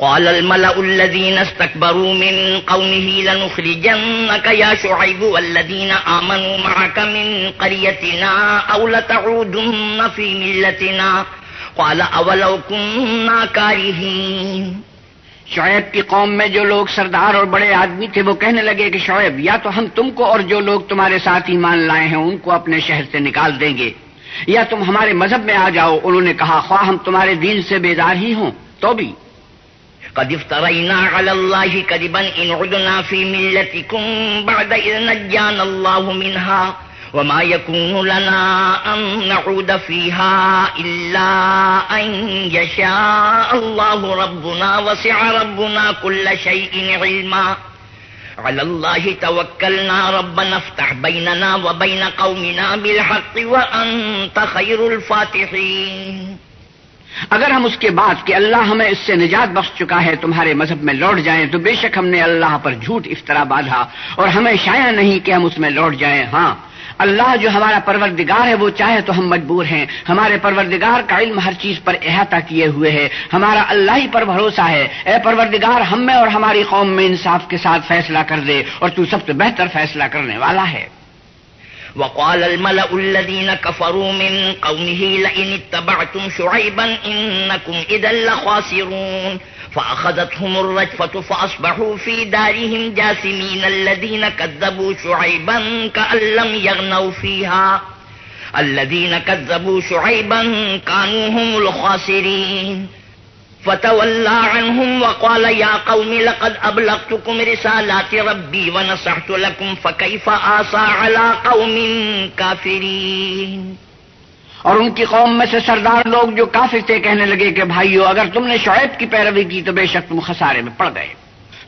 قال الملأ الذين استكبروا من قومه لنخرجنك يا شعيب والذين آمنوا معك من قريتنا أو لتعودن في ملتنا قال أولو كنا كارهين. شعیب کی قوم میں جو لوگ سردار اور بڑے آدمی تھے وہ کہنے لگے کہ شعیب یا تو ہم تم کو اور جو لوگ تمہارے ساتھ ایمان لائے ہیں ان کو اپنے شہر سے نکال دیں گے یا تم ہمارے مذہب میں آ جاؤ. انہوں نے کہا خواہ ہم تمہارے دین سے بیزار ہی ہوں تو بھی. قد افترينا على الله كذبا إن عدنا في ملتكم بعد إذ نجانا الله منها وما يكون لنا أن نعود فيها إلا أن يشاء الله ربنا وسع ربنا كل شيء علما على الله توكلنا ربنا افتح بيننا وبين قومنا بالحق وأنت خير الفاتحين. اگر ہم اس کے بعد کہ اللہ ہمیں اس سے نجات بخش چکا ہے تمہارے مذہب میں لوٹ جائیں تو بے شک ہم نے اللہ پر جھوٹ افطرا باندھا اور ہمیں شایع نہیں کہ ہم اس میں لوٹ جائیں. ہاں اللہ جو ہمارا پروردگار ہے وہ چاہے تو ہم مجبور ہیں. ہمارے پروردگار کا علم ہر چیز پر احاطہ کیے ہوئے ہے. ہمارا اللہ ہی پر بھروسہ ہے. اے پروردگار ہم میں اور ہماری قوم میں انصاف کے ساتھ فیصلہ کر دے اور تو سب سے بہتر فیصلہ کرنے والا ہے. وقال الملأ الذين كفروا من قومه لئن اتبعتم شعيبا إنكم إذا لخاسرون فأخذتهم الرجفة فأصبحوا في دارهم جاثمين الذين كذبوا شعيبا كأن لم يغنوا فيها الذين كذبوا شعيبا كانوا هم الخاسرين فتولى عنهم وقال يا قوم لقد أبلغتكم رسالات ربي ونصحت لكم فكيف آسى على قوم كافرين. اور ان کی قوم میں سے سردار لوگ جو کافر تھے کہنے لگے کہ بھائیو اگر تم نے شعیب کی پیروی کی تو بے شک تم خسارے میں پڑ گئے.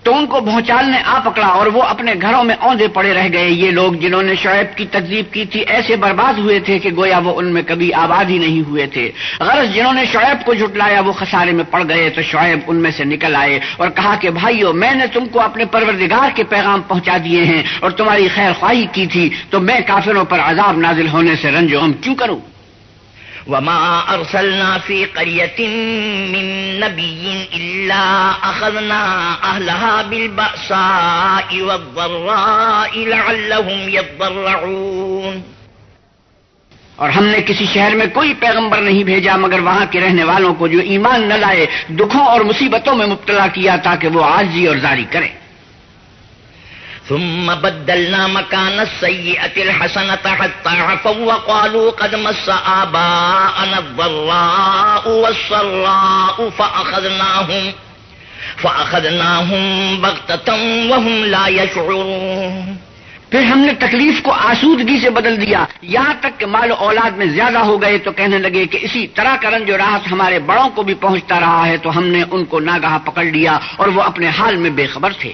تو ان کو بھونچال نے آ پکڑا اور وہ اپنے گھروں میں اوندے پڑے رہ گئے. یہ لوگ جنہوں نے شعیب کی تکذیب کی تھی ایسے برباد ہوئے تھے کہ گویا وہ ان میں کبھی آباد ہی نہیں ہوئے تھے. غرض جنہوں نے شعیب کو جھٹلایا وہ خسارے میں پڑ گئے. تو شعیب ان میں سے نکل آئے اور کہا کہ بھائیو میں نے تم کو اپنے پروردگار کے پیغام پہنچا دیے ہیں اور تمہاری خیر خواہی کی تھی تو میں کافروں پر عذاب نازل ہونے سے رنج و غم کیوں کروں. وما أرسلنا في قرية من نبي إلا أخذنا أهلها بالبأساء والضراء لعلهم يضرعون. اور ہم نے کسی شہر میں کوئی پیغمبر نہیں بھیجا مگر وہاں کے رہنے والوں کو جو ایمان نہ لائے دکھوں اور مصیبتوں میں مبتلا کیا تاکہ وہ عاجزی اور زاری کریں. ثم بدلنا مكان السيئة الحسنة حتى عفوا وقالوا قد مس آباءنا الضراء والسراء فأخذناهم بغتة وهم لا يشعرون. پھر ہم نے تکلیف کو آسودگی سے بدل دیا یہاں تک کہ مال و اولاد میں زیادہ ہو گئے تو کہنے لگے کہ اسی طرح کا رنج و راحت ہمارے بڑوں کو بھی پہنچتا رہا ہے تو ہم نے ان کو ناگہاں پکڑ لیا اور وہ اپنے حال میں بے خبر تھے.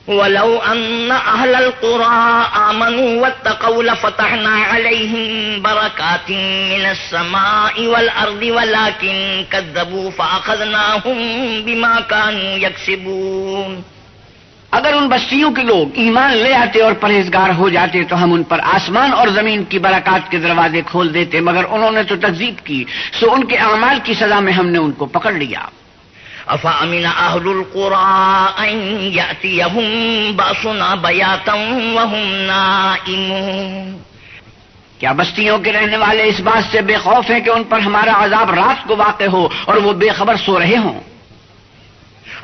ولو أن أهل القرى آمنوا واتقوا لفتحنا عليهم بركات من السماء والأرض ولكن كذبوا فأخذناهم بما كانوا يكسبون. اگر ان بستیوں کے لوگ ایمان لے آتے اور پرہیزگار ہو جاتے تو ہم ان پر آسمان اور زمین کی برکات کے دروازے کھول دیتے مگر انہوں نے تو تکذیب کی سو ان کے اعمال کی سزا میں ہم نے ان کو پکڑ لیا. أفأمن أهل القرى أن يأتيهم بأسنا بياتا وهم نائمون. کیا بستیوں کے رہنے والے اس بات سے بے خوف ہیں کہ ان پر ہمارا عذاب رات کو واقع ہو اور وہ بے خبر سو رہے ہوں.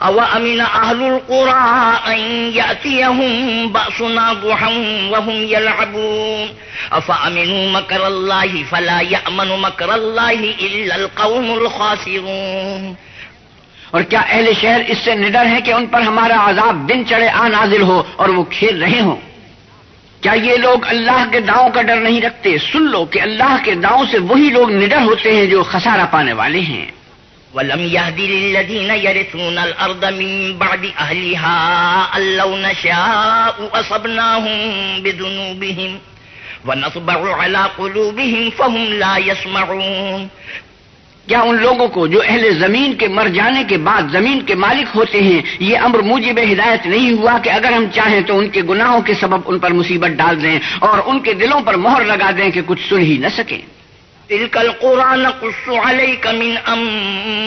أو أمن أهل القرى أن يأتيهم بأسنا ضحى وهم يلعبون أفأمنوا مكر الله فلا يأمن مكر الله إلا القوم الخاسرون. اور کیا اہل شہر اس سے نڈر ہے کہ ان پر ہمارا عذاب دن چڑھے آ نازل ہو اور وہ کھیل رہے ہوں. کیا یہ لوگ اللہ کے داؤں کا ڈر نہیں رکھتے؟ سن لو کہ اللہ کے داؤں سے وہی لوگ نڈر ہوتے ہیں جو خسارہ پانے والے ہیں. وَلَمْ يَهْدِ لِلَّذِينَ يَرِثُونَ الْأَرْضَ مِن بَعْدِ أَهْلِهَا أَن لَّوْ نَشَاءُ أَصَبْنَاهُم بِذُنُوبِهِمْ وَنَطْبَعُ عَلَىٰ قُلُوبِهِمْ فَهُمْ لَا يَسْمَعُونَ. کیا ان لوگوں کو جو اہل زمین کے مر جانے کے بعد زمین کے مالک ہوتے ہیں یہ امر موجب ہدایت نہیں ہوا کہ اگر ہم چاہیں تو ان کے گناہوں کے سبب ان پر مصیبت ڈال دیں اور ان کے دلوں پر مہر لگا دیں کہ کچھ سن ہی نہ سکیں. تلك القرى نقص عليك من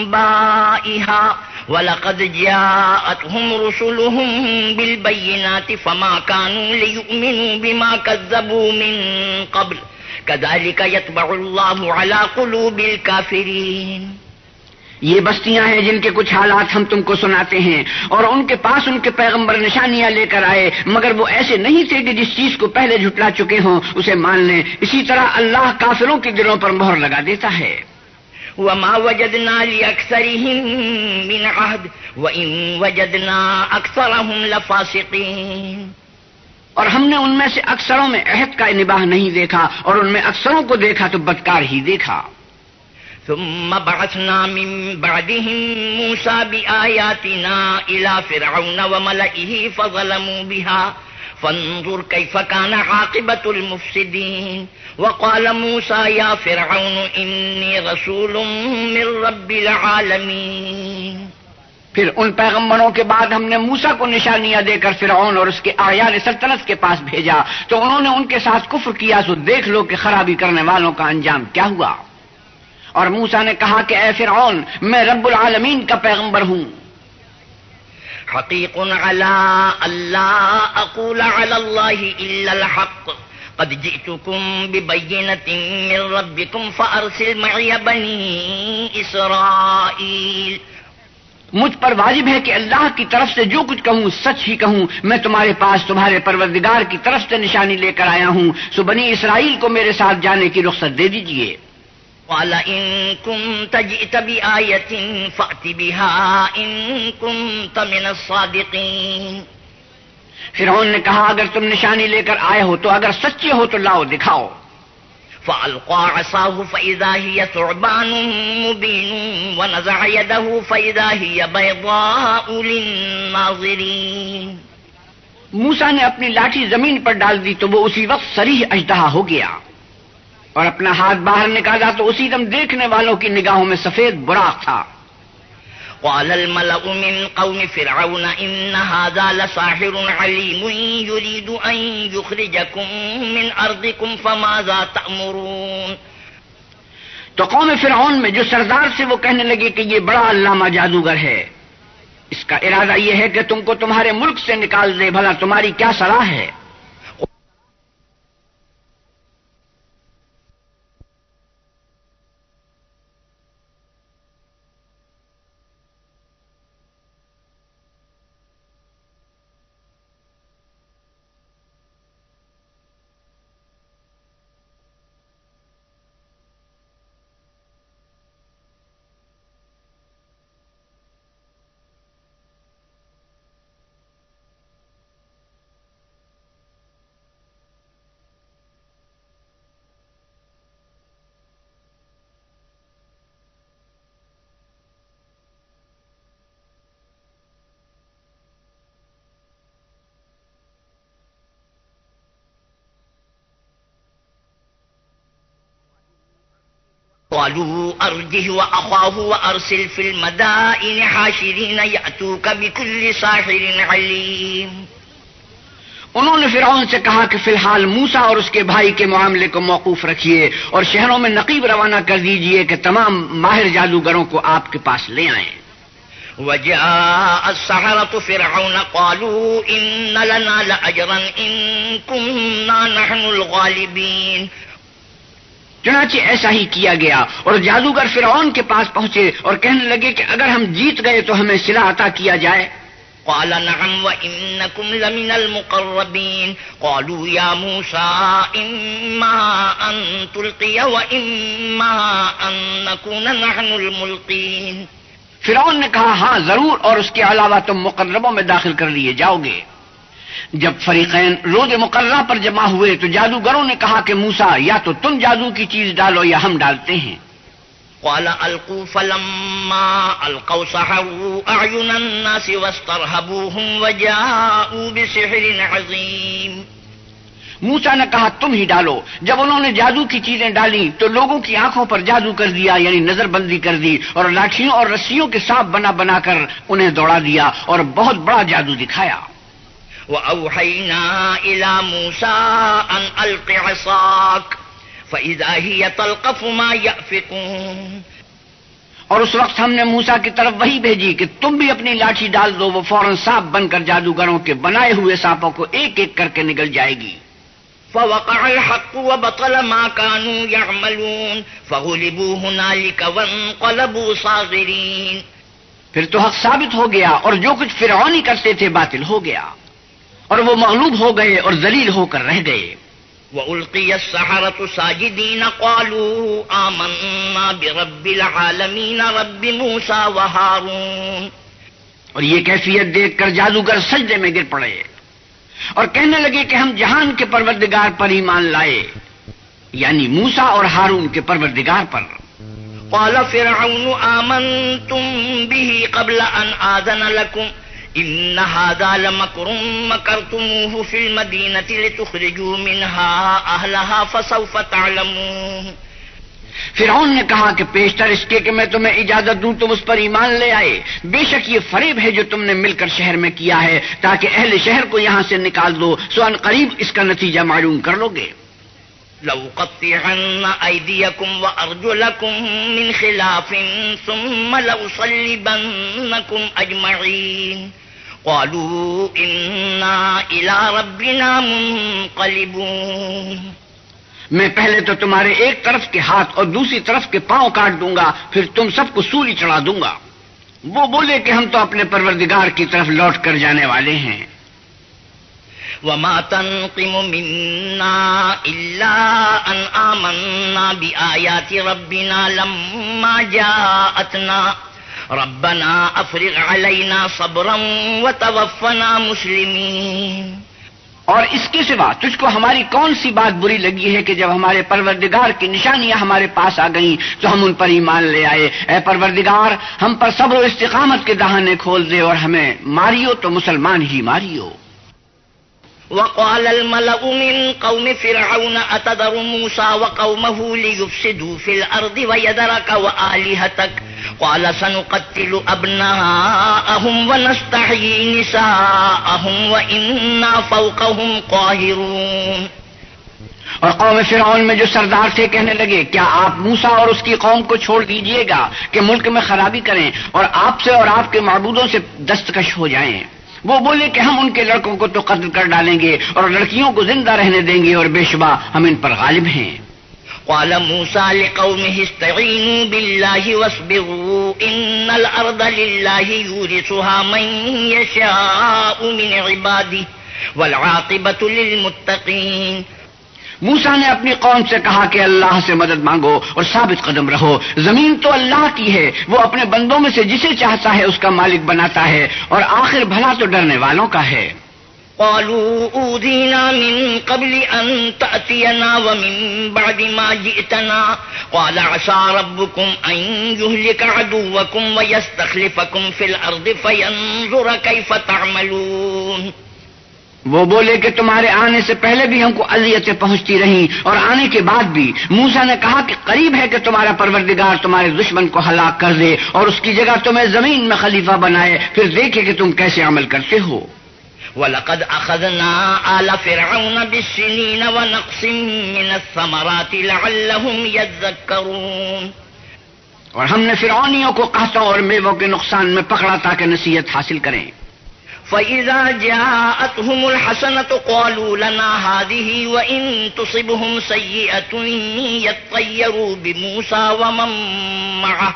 أنبائها وَلَقَدْ جَاءَتْهُمْ رُسُلُهُم بِالْبَيِّنَاتِ فَمَا كَانُوا لِيُؤْمِنُوا بِمَا كَذَّبُوا مِن قَبْلُ كَذَلِكَ يَطْبَعُ اللَّهُ عَلَى قُلُوبِ الْكَافِرِينَ۔ یہ بستیاں ہیں جن کے کچھ حالات ہم تم کو سناتے ہیں، اور ان کے پاس ان کے پیغمبر نشانیاں لے کر آئے، مگر وہ ایسے نہیں تھے کہ جس چیز کو پہلے جھٹلا چکے ہوں اسے مان لیں۔ اسی طرح اللہ کافروں کے دلوں پر مہر لگا دیتا ہے۔ وَمَا وَجَدْنَا لِأَكْثَرِهِم مِّنْ عَهْدٍ وَإِن وَجَدْنَا أَكْثَرَهُمْ لَفَاسِقِينَ۔ اور ہم نے ان میں سے اکثروں میں عہد کا نباہ نہیں دیکھا، اور ان میں اکثروں کو دیکھا تو بدکار ہی دیکھا۔ ثم بعثنا من بعدهم موسى بآياتنا إلى فرعون وملئه فظلموا بها فانظر كيف كان عاقبة المفسدين وقال موسى يا فرعون إني رسول من رب العالمين۔ پھر ان پیغمبروں کے بعد ہم نے موسیٰ کو نشانیاں دے کر فرعون اور اس کے اعیان سلطنت کے پاس بھیجا، تو انہوں نے ان کے ساتھ کفر کیا، تو دیکھ لو کہ خرابی کرنے والوں کا انجام کیا ہوا۔ اور موسیٰ نے کہا کہ اے فرعون، میں رب العالمین کا پیغمبر ہوں۔ حقیق علی اللہ اقول علی اللہ الا الحق قد جئتکم ببینۃ من ربکم فارسل معی بنی اسرائیل۔ مجھ پر واجب ہے کہ اللہ کی طرف سے جو کچھ کہوں سچ ہی کہوں۔ میں تمہارے پاس تمہارے پروردگار کی طرف سے نشانی لے کر آیا ہوں، سو بنی اسرائیل کو میرے ساتھ جانے کی رخصت دے دیجئے۔ قال إن كنت جئت بآية فأت بها إن كنت من الصادقين۔ فرعون نے کہا اگر تم نشانی لے کر آئے ہو تو اگر سچے ہو تو لاؤ دکھاؤ۔ فألقى عصاه فإذا هي ثعبان مبين ونزع يده فإذا هي بيضاء للناظرين۔ موسیٰ نے اپنی لاٹھی زمین پر ڈال دی تو وہ اسی وقت صریح اژدہا ہو گیا، اور اپنا ہاتھ باہر نکالا تو اسی دم دیکھنے والوں کی نگاہوں میں سفید براق تھا۔ قال الملأ من قوم فرعون إن هذا لساحر عليم يريد أن يخرجكم من أرضكم فماذا تأمرون۔ تو قوم فرعون میں جو سردار سے وہ کہنے لگے کہ یہ بڑا علامہ جادوگر ہے، اس کا ارادہ یہ ہے کہ تم کو تمہارے ملک سے نکال دے، بھلا تمہاری کیا صلاح ہے؟ قالوا أرجه وأخاه وأرسل في المدائن حاشرين يأتوك بكل ساحر عليم۔ انہوں نے فرعون سے کہا کہ فی الحال موسیٰ اور اس کے بھائی کے معاملے کو موقوف رکھیے اور شہروں میں نقیب روانہ کر دیجئے کہ تمام ماہر جادوگروں کو آپ کے پاس لے آئیں۔ وجاء السحرة فرعون قالوا إن لنا لأجرا إن كنا نحن الغالبين۔ چنانچہ ایسا ہی کیا گیا، اور جادوگر فرعون کے پاس پہنچے اور کہنے لگے کہ اگر ہم جیت گئے تو ہمیں صلہ عطا کیا جائے۔ قال نعم وإنكم لمن المقربين قالوا يا موسى إما أن تلقي وإما أن نكون نحن الملقين۔ فرعون نے کہا ہاں ضرور، اور اس کے علاوہ تم مقربوں میں داخل کر لیے جاؤ گے۔ جب فریقین روز مقررہ پر جمع ہوئے تو جادوگروں نے کہا کہ موسیٰ یا تو تم جادو کی چیز ڈالو یا ہم ڈالتے ہیں۔ قال القوا فلما القوا سحروا اعين الناس واسترهبوهم وجاءوا بسحر عظيم۔ موسیٰ نے کہا تم ہی ڈالو۔ جب انہوں نے جادو کی چیزیں ڈالی تو لوگوں کی آنکھوں پر جادو کر دیا، یعنی نظر بندی کر دی، اور لاٹھیوں اور رسیوں کے سانپ بنا بنا کر انہیں دوڑا دیا اور بہت بڑا جادو دکھایا۔ وأوحينا إلى موسى أن ألق عصاك فإذا هي تلقف ما يأفكون۔ اور اس وقت ہم نے موسیٰ کی طرف وحی بھیجی کہ تم بھی اپنی لاٹھی ڈال دو، وہ فوراً سانپ بن کر جادوگروں کے بنائے ہوئے سانپوں کو ایک ایک کر کے نگل جائے گی۔ فوقع الحق وبطل ما كانوا يعملون فغلبوا هنالك وانقلبوا صاغرين۔ پھر تو حق ثابت ہو گیا اور جو کچھ فرعونی کرتے تھے باطل ہو گیا، اور وہ مغلوب ہو گئے اور ذلیل ہو کر رہ گئے۔ وَأُلْقِيَ السَّحَرَةُ سَاجِدِينَ قَالُوا آمَنَّا بِرَبِّ الْعَالَمِينَ رَبِّ مُوسَى وَهَارُونَ۔ اور یہ کیفیت دیکھ کر جادوگر سجدے میں گر پڑے اور کہنے لگے کہ ہم جہان کے پروردگار پر ایمان لائے، یعنی موسیٰ اور ہارون کے پروردگار پر۔ قال فرعون آمنتم به قبل ان آذن لكم ان هذا لمكر مكرتموه في المدينة لتخرجوا منها اهلها فسوف تعلمون۔ فرعون نے کہا کہ پیشتر اس کے کہ میں تمہیں اجازت دوں تم اس پر ایمان لے آئے، بے شک یہ فریب ہے جو تم نے مل کر شہر میں کیا ہے تاکہ اہل شہر کو یہاں سے نکال دو، سو ان قریب اس کا نتیجہ معلوم کر لو گے۔ لَأُقَطِّعَنَّ أَيْدِيَكُمْ وَأَرْجُلَكُمْ مِنْ خِلَافٍ ثُمَّ لَأُصَلِّبَنَّكُمْ أَجْمَعِينَ قَالُوا إِنَّا إِلَىٰ رَبِّنَا مُنْقَلِبُونَ۔ میں پہلے تو تمہارے ایک طرف کے ہاتھ اور دوسری طرف کے پاؤں کاٹ دوں گا، پھر تم سب کو سولی چڑھا دوں گا۔ وہ بولے کہ ہم تو اپنے پروردگار کی طرف لوٹ کر جانے والے ہیں۔ وَمَا تَنْقِمُ مِنَّا إِلَّا أَنْ آمَنَّا بِآيَاتِ رَبِّنَا لَمَّا جَاءَتْنَا رَبَّنَا أَفْرِغْ عَلَيْنَا صَبْرًا وَتَوَفَّنَا مُسْلِمِينَ۔ اور اس کے سوا تجھ کو ہماری کون سی بات بری لگی ہے کہ جب ہمارے پروردگار کی نشانیاں ہمارے پاس آ گئیں تو ہم ان پر ایمان لے آئے۔ اے پروردگار ہم پر صبر و استقامت کے دہانے کھول دے اور ہمیں ماریو تو مسلمان ہی ماریو۔ وقال الملأ من قوم فرعون أتذر موسى وقومه ليفسدوا في الأرض ويذرك وآلهتك قال سنقتل أبناءهم ونستحيي نساءهم وإنا فوقهم قاهرون۔ اور قوم فرعون میں جو سردار تھے کہنے لگے کیا آپ موسیٰ اور اس کی قوم کو چھوڑ دیجئے گا کہ ملک میں خرابی کریں اور آپ سے اور آپ کے معبودوں سے دستکش ہو جائیں۔ وہ بولے کہ ہم ان کے لڑکوں کو تو قتل کر ڈالیں گے اور لڑکیوں کو زندہ رہنے دیں گے اور بے شبہ ہم ان پر غالب ہیں۔ قال موسى لقومه استعينوا بالله واصبروا إن الأرض لله يورثها من يشاء من عباده والعاقبة للمتقين۔ موسیٰ نے اپنی قوم سے کہا کہ اللہ سے مدد مانگو اور ثابت قدم رہو، زمین تو اللہ کی ہے، وہ اپنے بندوں میں سے جسے چاہتا ہے اس کا مالک بناتا ہے اور آخر بھلا تو ڈرنے والوں کا ہے۔ قالوا أوذينا من قبل أن تأتينا ومن بعد ما جئتنا قال عسى ربكم أن يهلك عدوكم ويستخلفكم في الأرض فينظر كيف تعملون۔ وہ بولے کہ تمہارے آنے سے پہلے بھی ہم کو اذیتیں پہنچتی رہیں اور آنے کے بعد بھی۔ موسیٰ نے کہا کہ قریب ہے کہ تمہارا پروردگار تمہارے دشمن کو ہلاک کر دے اور اس کی جگہ تمہیں زمین میں خلیفہ بنائے، پھر دیکھے کہ تم کیسے عمل کرتے ہو۔ وَلَقَدْ أَخَذْنَا آلَ فِرْعَوْنَ بِالسِّنِينَ وَنَقْصٍ مِّنَ الثَّمَرَاتِ لَعَلَّهُمْ يَذَّكَّرُونَ۔ اور ہم نے فرعونیوں کو قحطوں اور میووں کے نقصان میں پکڑا تاکہ نصیحت حاصل کریں۔ فَإِذَا جَاءَتْهُمُ الْحَسَنَةُ قَالُوا لَنَا هَٰذِهِ وَإِن تُصِبْهُمْ سَيِّئَةٌ يَطَّيَّرُوا بِمُوسَىٰ وَمَن مَّعَهُ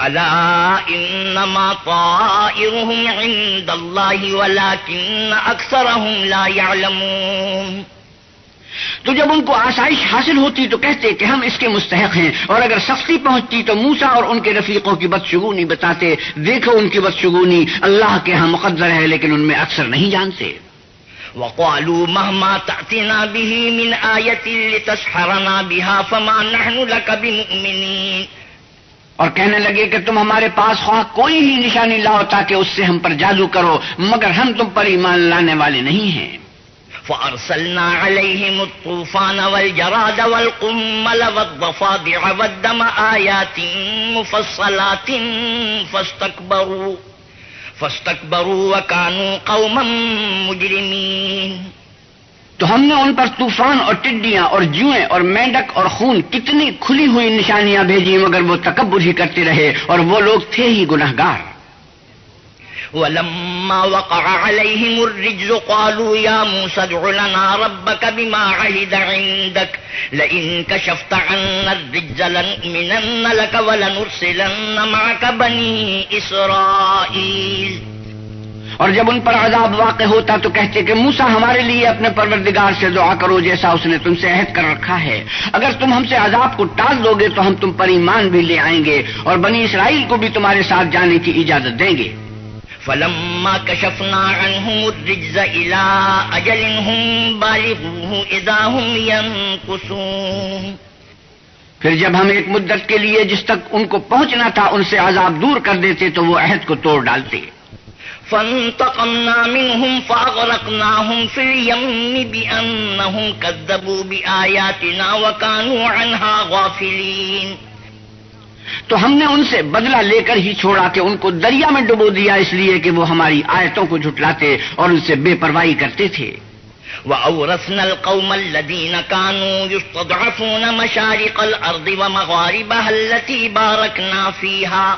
أَلَا إِنَّمَا طَائِرُهُمْ عِندَ اللَّهِ وَلَٰكِنَّ أَكْثَرَهُمْ لَا يَعْلَمُونَ۔ تو جب ان کو آسائش حاصل ہوتی تو کہتے کہ ہم اس کے مستحق ہیں، اور اگر سختی پہنچتی تو موسیٰ اور ان کے رفیقوں کی بدشگونی بتاتے، دیکھو ان کی بدشگونی اللہ کے ہاں مقدر ہے لیکن ان میں اکثر نہیں جانتے۔ وقالوا مهما تأتنا به من آية لتسحرنا بها فما نحن لك بمؤمنين۔ اور کہنے لگے کہ تم ہمارے پاس خواہ کوئی ہی نشانی لاؤ تاکہ اس سے ہم پر جادو کرو، مگر ہم تم پر ایمان لانے والے نہیں ہیں۔ فأرسلنا عليهم الطوفان والجراد والقمل والضفادع والدم آيات مفصلات فاستكبروا وكانوا قوما مجرمين۔ تو ہم نے ان پر طوفان اور ٹڈیاں اور جوئیں اور مینڈک اور خون کتنی کھلی ہوئی نشانیاں بھیجی، مگر وہ تکبر ہی کرتے رہے اور وہ لوگ تھے ہی گنہگار۔ ولما وقع عليهم الرجز قالوا يا موسى ادع لنا ربك بما عهد عندك لئن كشفت عنا الرجز لنؤمنن لك ولنرسلن معك بني إسرائيل۔ اور جب ان پر عذاب واقع ہوتا تو کہتے کہ موسیٰ ہمارے لیے اپنے پروردگار سے دعا کرو جیسا اس نے تم سے عہد کر رکھا ہے، اگر تم ہم سے عذاب کو ٹال دو گے تو ہم تم پر ایمان بھی لے آئیں گے اور بنی اسرائیل کو بھی تمہارے ساتھ جانے کی اجازت دیں گے۔ فلما كشفنا عنهم الرجز إلى أجل هم بالغوه إذا هم ينكثون۔ پھر جب ہم ایک مدت کے لیے جس تک ان کو پہنچنا تھا ان سے عذاب دور کر دیتے تو وہ عہد کو توڑ ڈالتے۔ فانتقمنا منهم فأغرقناهم في اليم بأنهم كذبوا بآياتنا وكانوا عنها غافلين۔ تو ہم نے ان سے بدلہ لے کر ہی چھوڑا کہ ان کو دریا میں ڈبو دیا، اس لیے کہ وہ ہماری آیتوں کو جھٹلاتے اور ان سے بے پرواہی کرتے تھے۔ وأورثنا القوم الذين كانوا يستضعفون مشارق الأرض ومغاربها التي باركنا فيها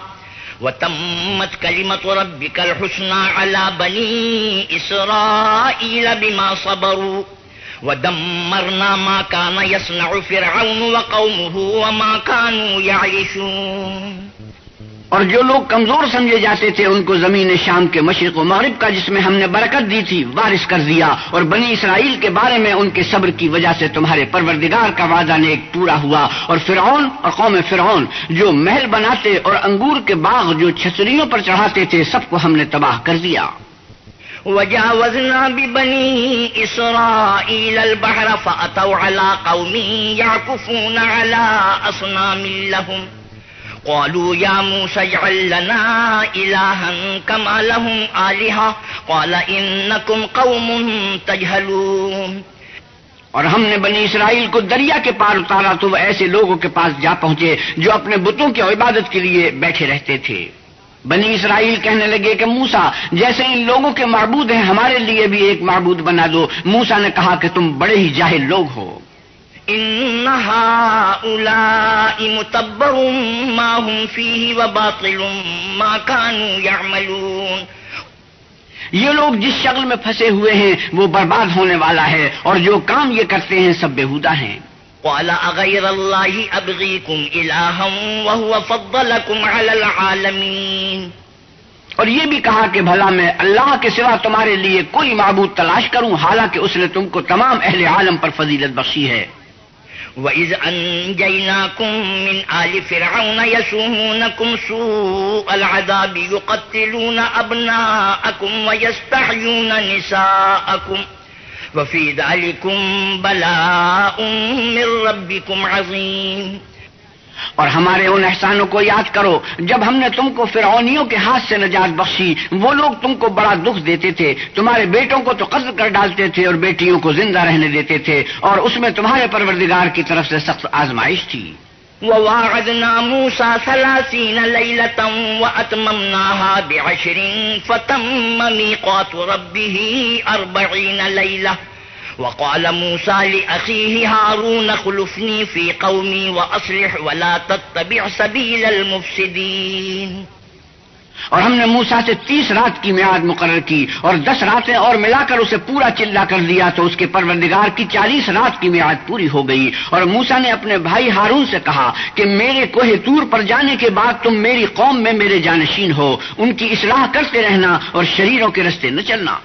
وتمت كلمة ربك الحسنى على بني إسرائيل بما صبروا ودمرنا ما كان يصنع فرعون وقومه وما كانوا يعيشون۔ اور جو لوگ کمزور سمجھے جاتے تھے ان کو زمین شام کے مشرق و مغرب کا جس میں ہم نے برکت دی تھی وارث کر دیا، اور بنی اسرائیل کے بارے میں ان کے صبر کی وجہ سے تمہارے پروردگار کا وعدہ نیک پورا ہوا، اور فرعون اور قوم فرعون جو محل بناتے اور انگور کے باغ جو چھتریوں پر چڑھاتے تھے سب کو ہم نے تباہ کر دیا۔ وجاوزنا ببني إسرائيل البحر فأتوا على قوم يعكفون على أصنام لهم قالوا يا موسى اجعل لنا إلها كما لهم آلهة قال إنكم قوم تجهلون۔ اور ہم نے بنی اسرائیل کو دریا کے پار اتارا تو وہ ایسے لوگوں کے پاس جا پہنچے جو اپنے بتوں کی عبادت کے لیے بیٹھے رہتے تھے۔ بنی اسرائیل کہنے لگے کہ موسیٰ جیسے ان لوگوں کے معبود ہیں ہمارے لیے بھی ایک معبود بنا دو۔ موسیٰ نے کہا کہ تم بڑے ہی جاہل لوگ ہو۔ ان هؤلاء متبر ما هم فيه وباطل ما كانوا يعملون۔ یہ لوگ جس شغل میں پھنسے ہوئے ہیں وہ برباد ہونے والا ہے اور جو کام یہ کرتے ہیں سب بیہودہ ہیں۔ قال اغير الله ابغيكم الها وهو فضلكم على العالمين۔ اور یہ بھی کہا کہ بھلا میں اللہ کے سوا تمہارے لیے کوئی معبود تلاش کروں حالانکہ اس نے تم کو تمام اہل عالم پر فضیلت بخشی ہے۔ وَإِذْ أَنْجَيْنَاكُمْ مِنْ آلِ فِرْعَوْنَ يَسُومُونَكُمْ سُوءَ الْعَذَابِ يُقَتِّلُونَ أَبْنَاءَكُمْ وَيَسْتَحْيُونَ نِسَاءَكُمْ وَفِي ذَلِكُمْ بَلَاءٌ مِّن رَّبِّكُمْ عَظِيمٌ۔ اور ہمارے ان احسانوں کو یاد کرو جب ہم نے تم کو فرعونیوں کے ہاتھ سے نجات بخشی، وہ لوگ تم کو بڑا دکھ دیتے تھے، تمہارے بیٹوں کو تو قتل کر ڈالتے تھے اور بیٹیوں کو زندہ رہنے دیتے تھے، اور اس میں تمہارے پروردگار کی طرف سے سخت آزمائش تھی۔ وَوَاعَدْنَا مُوسَىٰ 30 لَيْلَةً وَأَتْمَمْنَاهَا ب10 فَتَمَّ مِيقَاتُ رَبِّهِ 40 لَيْلَةً وقال موسى لأخيه هارون اخلفني في قومي وأصلح ولا تتبع سبيل المفسدين۔ اور ہم نے موسیٰ سے 30 رات کی میعاد مقرر کی اور 10 راتیں اور ملا کر اسے پورا چلا کر دیا تو اس کے پروردگار کی 40 رات کی میعاد پوری ہو گئی۔ اور موسیٰ نے اپنے بھائی ہارون سے کہا کہ میرے کوہ طور پر جانے کے بعد تم میری قوم میں میرے جانشین ہو، ان کی اصلاح کرتے رہنا اور شریروں کے رستے نہ چلنا۔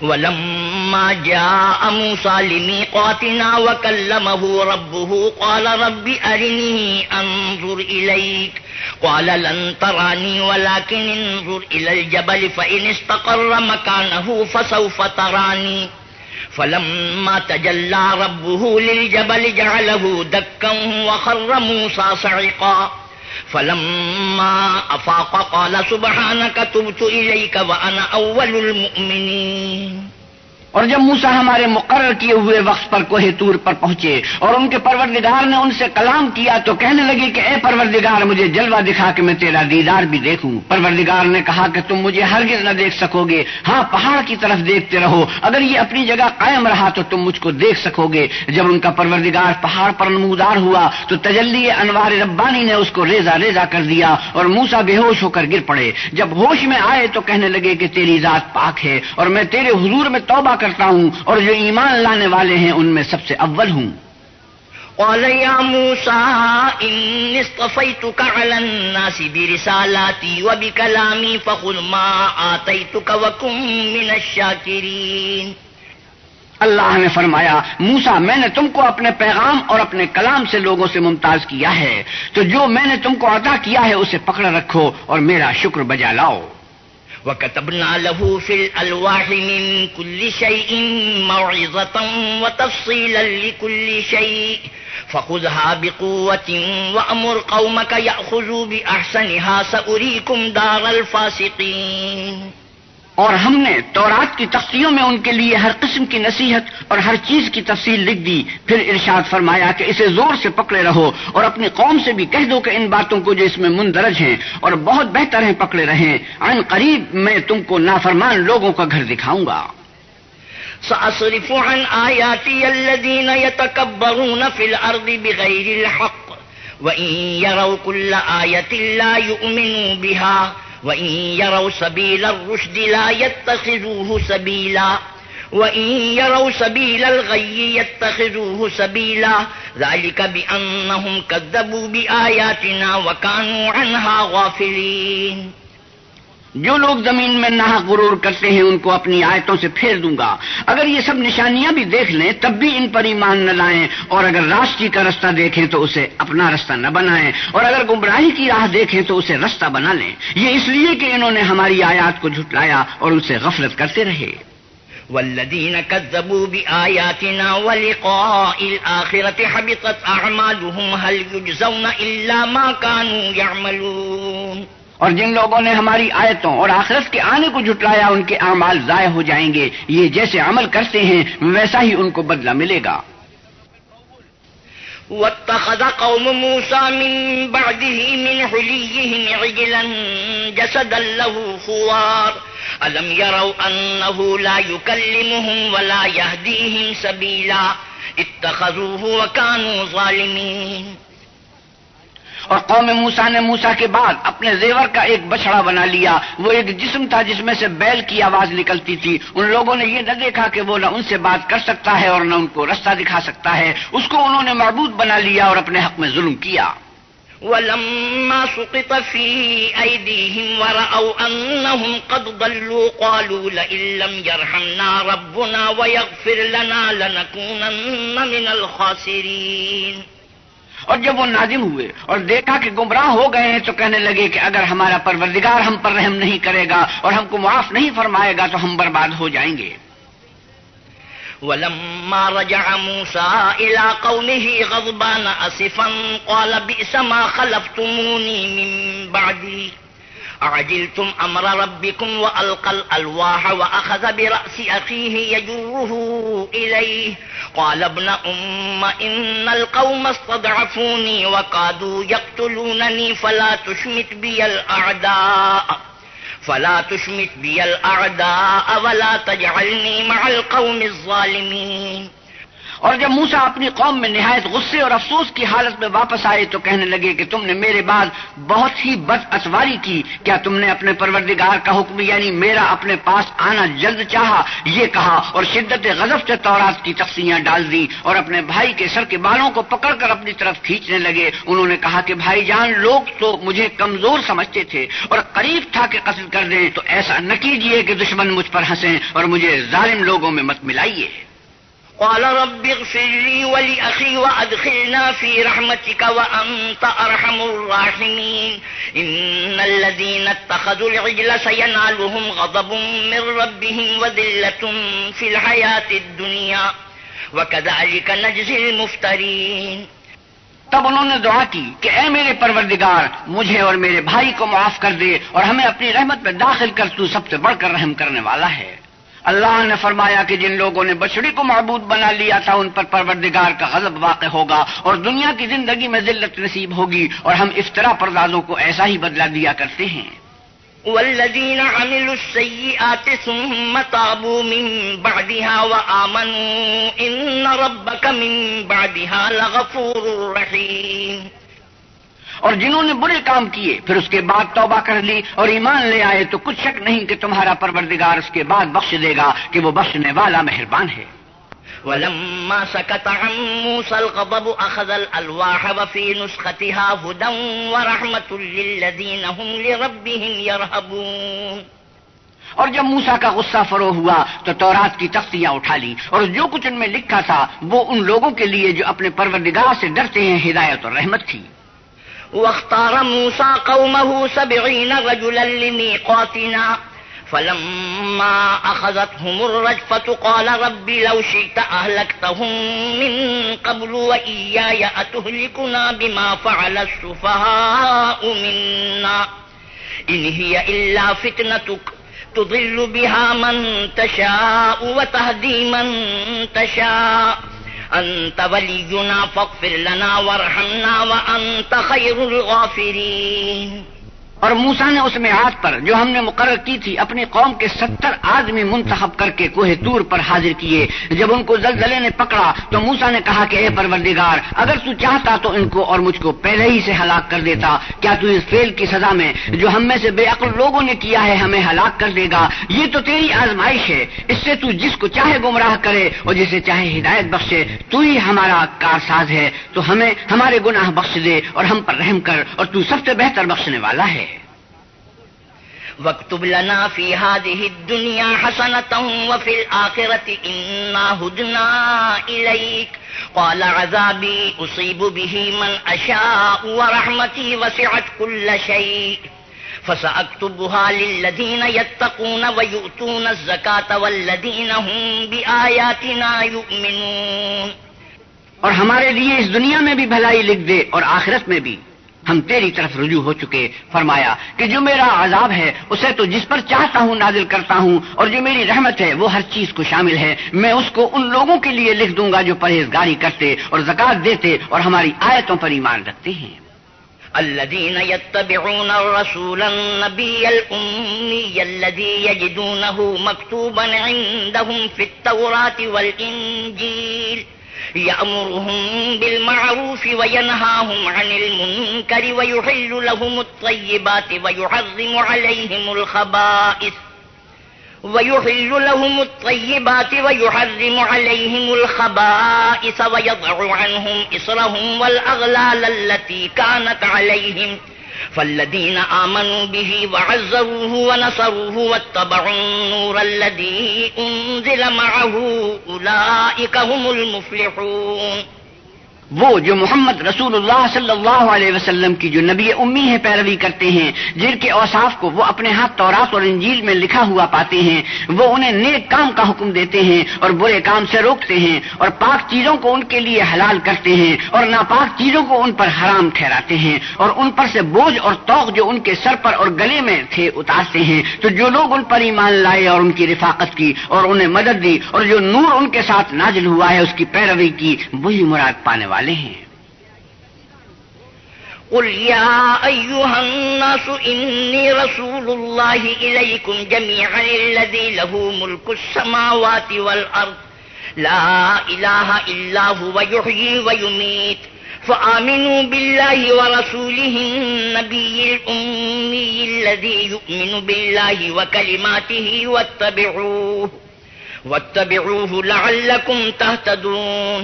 ولما جاء موسى لميقاتنا وكلمه ربه قال رب أرني أنظر إليك قال لن تراني ولكن انظر إلى الجبل فإن استقر مكانه فسوف تراني فلما تجلى ربه للجبل جعله دكا وخر موسى صعقا فلما أفاق قال سبحانك تبت إليك وأنا أول المؤمنين۔ اور جب موسیٰ ہمارے مقرر کیے ہوئے وقت پر کوہ طور پر پہنچے اور ان کے پروردگار نے ان سے کلام کیا تو کہنے لگے کہ اے پروردگار مجھے جلوہ دکھا کہ میں تیرا دیدار بھی دیکھوں. پروردگار نے کہا کہ تم مجھے ہرگز نہ دیکھ سکو گے، ہاں پہاڑ کی طرف دیکھتے رہو، اگر یہ اپنی جگہ قائم رہا تو تم مجھ کو دیکھ سکو گے. جب ان کا پروردگار پہاڑ پر نمودار ہوا تو تجلی انوار ربانی نے اس کو ریزہ ریزہ کر دیا اور موسیٰ بے ہوش ہو کر گر پڑے. جب ہوش میں آئے تو کہنے لگے کہ تیری ذات پاک ہے اور میں تیرے حضور میں توبہ کرتا ہوں اور جو ایمان لانے والے ہیں ان میں سب سے اول ہوں. قال يا موسى إني اصطفيتك على الناس برسالاتي وبكلامي فخذ ما آتيتك وكن من الشاكرين. اللہ نے فرمایا موسیٰ میں نے تم کو اپنے پیغام اور اپنے کلام سے لوگوں سے ممتاز کیا ہے، تو جو میں نے تم کو عطا کیا ہے اسے پکڑ رکھو اور میرا شکر بجا لاؤ. وَكَتَبْنَا لَهُ فِي الْأَلْوَاحِ مِنْ كُلِّ شَيْءٍ مَوْعِظَةً وَتَفْصِيلًا لِكُلِّ شَيْءٍ فَخُذْهَا بِقُوَّةٍ وَأْمُرْ قَوْمَكَ يَأْخُذُوا بِأَحْسَنِهَا سَأُرِيكُمْ دَارَ الْفَاسِقِينَ. اور ہم نے تورات کی تختیوں میں ان کے لیے ہر قسم کی نصیحت اور ہر چیز کی تفصیل لکھ دی. پھر ارشاد فرمایا کہ اسے زور سے پکڑے رہو اور اپنی قوم سے بھی کہہ دو کہ ان باتوں کو جو اس میں مندرج ہیں اور بہت بہتر ہیں پکڑے رہیں. عن قریب میں تم کو نافرمان لوگوں کا گھر دکھاؤں گا. سأصرف عن آياتي الذين يتكبرون في الأرض بغير الحق وإن يروا كل آية لا يؤمنوا بها وَإِن يَرَوْا سَبِيلَ الرُّشْدِ لَا يَتَّخِذُوهُ سَبِيلًا وَإِن يَرَوْا سَبِيلَ الْغَيِّ يَتَّخِذُوهُ سَبِيلًا ذَلِكَ بِأَنَّهُمْ كَذَّبُوا بِآيَاتِنَا وَكَانُوا عَنْهَا غَافِلِينَ. جو لوگ زمین میں ناحق غرور کرتے ہیں ان کو اپنی آیتوں سے پھیر دوں گا. اگر یہ سب نشانیاں بھی دیکھ لیں تب بھی ان پر ایمان نہ لائیں، اور اگر راستی کا رستہ دیکھیں تو اسے اپنا رستہ نہ بنائیں، اور اگر گمراہی کی راہ دیکھیں تو اسے رستہ بنا لیں. یہ اس لیے کہ انہوں نے ہماری آیات کو جھٹلایا اور ان سے غفلت کرتے رہے. والذین كذبوا بآیاتنا ولقاء الآخرة حبطت اعمالهم هل يجزون الا ما كانوا يعملون. اور جن لوگوں نے ہماری آیتوں اور آخرت کے آنے کو جھٹلایا ان کے اعمال ضائع ہو جائیں گے. یہ جیسے عمل کرتے ہیں ویسا ہی ان کو بدلہ ملے گا. واتخذ قوم موسى من بعده من حليهم عجلا جسدا له خوار ألم يروا أنه لا يكلمهم ولا يهديهم سبيلا اتخذوه وكانوا ظالمين. اور قوم موسیٰ نے موسیٰ کے بعد اپنے زیور کا ایک بچڑا بنا لیا. وہ ایک جسم تھا جس میں سے بیل کی آواز نکلتی تھی. ان لوگوں نے یہ نہ دیکھا کہ وہ نہ ان سے بات کر سکتا ہے اور نہ ان کو رستہ دکھا سکتا ہے. اس کو انہوں نے معبود بنا لیا اور اپنے حق میں ظلم کیا. وَلَمَّا سُقِطَ فِي أَيْدِيهِمْ وَرَأَوْا أَنَّهُمْ قَدْ ضَلُّوا قَالُوا لَئِن لَّمْ يَرْحَمْنَا رَبُّنَا وَيَغْفِرْ لَنَا لَنَكُونَنَّ مِنَ الْخَاسِرِينَ. اور جب وہ نادم ہوئے اور دیکھا کہ گمراہ ہو گئے ہیں تو کہنے لگے کہ اگر ہمارا پروردگار ہم پر رحم نہیں کرے گا اور ہم کو معاف نہیں فرمائے گا تو ہم برباد ہو جائیں گے. وَلَمَّا رَجَعَ مُوسَىٰ إِلَىٰ قَوْمِهِ غَضْبَانَ أَسِفًا قَالَ بِئْسَ مَا خَلَفْتُمُونِي مِن بَعْدِي أَعَجِلْتُمْ أَمْرَ رَبِّكُمْ وَأَلْقَى الْأَلْوَاحَ وَأَخَذَ بِرَأْسِ أَخِيهِ يَجُرُّهُ إِلَيْهِ قال ابن أم إن القوم استضعفوني وكادوا يقتلونني فلا تشمت بي الأعداء ولا تجعلني مع القوم الظالمين. اور جب موسیٰ اپنی قوم میں نہایت غصے اور افسوس کی حالت میں واپس آئے تو کہنے لگے کہ تم نے میرے بعد بہت ہی بد اتواری کی. کیا تم نے اپنے پروردگار کا حکم یعنی میرا اپنے پاس آنا جلد چاہا؟ یہ کہا اور شدت غضب سے تورات کی تختیاں ڈال دی اور اپنے بھائی کے سر کے بالوں کو پکڑ کر اپنی طرف کھینچنے لگے. انہوں نے کہا کہ بھائی جان لوگ تو مجھے کمزور سمجھتے تھے اور قریب تھا کہ قتل کر دیں، تو ایسا نہ کیجیے کہ دشمن مجھ پر ہنسیں اور مجھے ظالم لوگوں میں مت ملائیے. قال رب اغفر لي ولأخي وأدخلنا في رحمتك وأنت أرحم الراحمين. إن الذين اتخذوا العجل سينالهم غضب من ربهم وذلة في الحياة الدنيا وكذلك نجزي المفترين. تب انہوں نے دعا کی کہ اے میرے پروردگار مجھے اور میرے بھائی کو معاف کر دے اور ہمیں اپنی رحمت میں داخل کر، تو سب سے بڑھ کر رحم کرنے والا ہے. اللہ نے فرمایا کہ جن لوگوں نے بچڑی کو معبود بنا لیا تھا ان پر پروردگار کا غضب واقع ہوگا اور دنیا کی زندگی میں ذلت نصیب ہوگی، اور ہم افترا پردازوں کو ایسا ہی بدلہ دیا کرتے ہیں۔ والذین عملوا السیئات ثم تابوا من بعدها وآمنوا ان ربک من بعدها لغفور رحیم۔ اور جنہوں نے برے کام کیے پھر اس کے بعد توبہ کر لی اور ایمان لے آئے تو کچھ شک نہیں کہ تمہارا پروردگار اس کے بعد بخش دے گا کہ وہ بخشنے والا مہربان ہے۔ ولما سكت عن موسى الغضب أخذ الألواح وفي نسختها هدى ورحمة للذين هم لربهم يرهبون۔ اور جب موسیٰ کا غصہ فرو ہوا تو تورات کی تختیاں اٹھا لی اور جو کچھ ان میں لکھا تھا وہ ان لوگوں کے لیے جو اپنے پروردگار سے ڈرتے ہیں ہدایت اور رحمت تھی۔ واختار موسى قومه 70 رجلا لميقاتنا فلما أخذتهم الرجفة قال رب لو شئت أهلكتهم من قبل وإياي أتهلكنا بما فعل السفهاء منا إن هي إلا فتنتك تضل بها من تشاء وتهدي من تشاء أنت ولينا فاغفر لنا وارحمنا وأنت خير الغافرين۔ اور موسیٰ نے اس میعاد پر جو ہم نے مقرر کی تھی اپنی قوم کے 70 آدمی منتخب کر کے کوہ طور پر حاضر کیے۔ جب ان کو زلزلے نے پکڑا تو موسیٰ نے کہا کہ اے پروردگار اگر تو چاہتا تو ان کو اور مجھ کو پہلے ہی سے ہلاک کر دیتا، کیا تو اس فعل کی سزا میں جو ہم میں سے بے عقل لوگوں نے کیا ہے ہمیں ہلاک کر دے گا؟ یہ تو تیری آزمائش ہے، اس سے تو جس کو چاہے گمراہ کرے اور جسے چاہے ہدایت بخشے۔ تو ہی ہمارا کارساز ہے، تو ہمیں ہمارے گناہ بخش دے اور ہم پر رحم کر، اور تو سب سے بہتر بخشنے والا ہے۔ واكتب لنا في هذه الدنيا حسنة وفي الآخرة إنا هدنا إليك قال عذابي أصيب به من أشاء ورحمتي وسعت كل شيء فسأكتبها للذين يتقون ويؤتون الزكاة والذين هم بآياتنا يؤمنون۔ اور ہمارے لیے اس دنیا میں بھی بھلائی لکھ دے اور آخرت میں بھی، ہم تیری طرف رجوع ہو چکے۔ فرمایا کہ جو میرا عذاب ہے اسے تو جس پر چاہتا ہوں نازل کرتا ہوں، اور جو میری رحمت ہے وہ ہر چیز کو شامل ہے۔ میں اس کو ان لوگوں کے لیے لکھ دوں گا جو پرہیزگاری کرتے اور زکوٰۃ دیتے اور ہماری آیتوں پر ایمان رکھتے ہیں۔ الذين يتبعون الرسول النبي الأمي الذي يجدونه مكتوبا عندهم في التوراة والإنجيل يأمرهم بالمعروف وينهاهم عن المنكر ويحل لهم الطيبات ويحرم عليهم الخبائث ويضع عنهم إصرهم والأغلال التي كانت عليهم فالذين آمنوا به وعزروه ونصروه واتبعوا النور الذي أنزل معه أولئك هم المفلحون۔ وہ جو محمد رسول اللہ صلی اللہ علیہ وسلم کی جو نبی امی ہے پیروی کرتے ہیں، جن کے اوصاف کو وہ اپنے ہاتھ تورات اور انجیل میں لکھا ہوا پاتے ہیں، وہ انہیں نیک کام کا حکم دیتے ہیں اور برے کام سے روکتے ہیں، اور پاک چیزوں کو ان کے لیے حلال کرتے ہیں اور ناپاک چیزوں کو ان پر حرام ٹھہراتے ہیں، اور ان پر سے بوجھ اور طوق جو ان کے سر پر اور گلے میں تھے اتارتے ہیں۔ تو جو لوگ ان پر ایمان لائے اور ان کی رفاقت کی اور انہیں مدد دی اور جو نور ان کے ساتھ نازل ہوا ہے اس کی پیروی کی، وہی مراد پانے والے ہیں۔ قل يا أيها الناس إني رسول الله إليكم جميعا الذي له ملك السماوات والأرض لا إله إلا هو يحيي ويميت فآمنوا بالله ورسوله النبي الأمي الذي يؤمن بالله وكلماته واتبعوه لعلكم تهتدون۔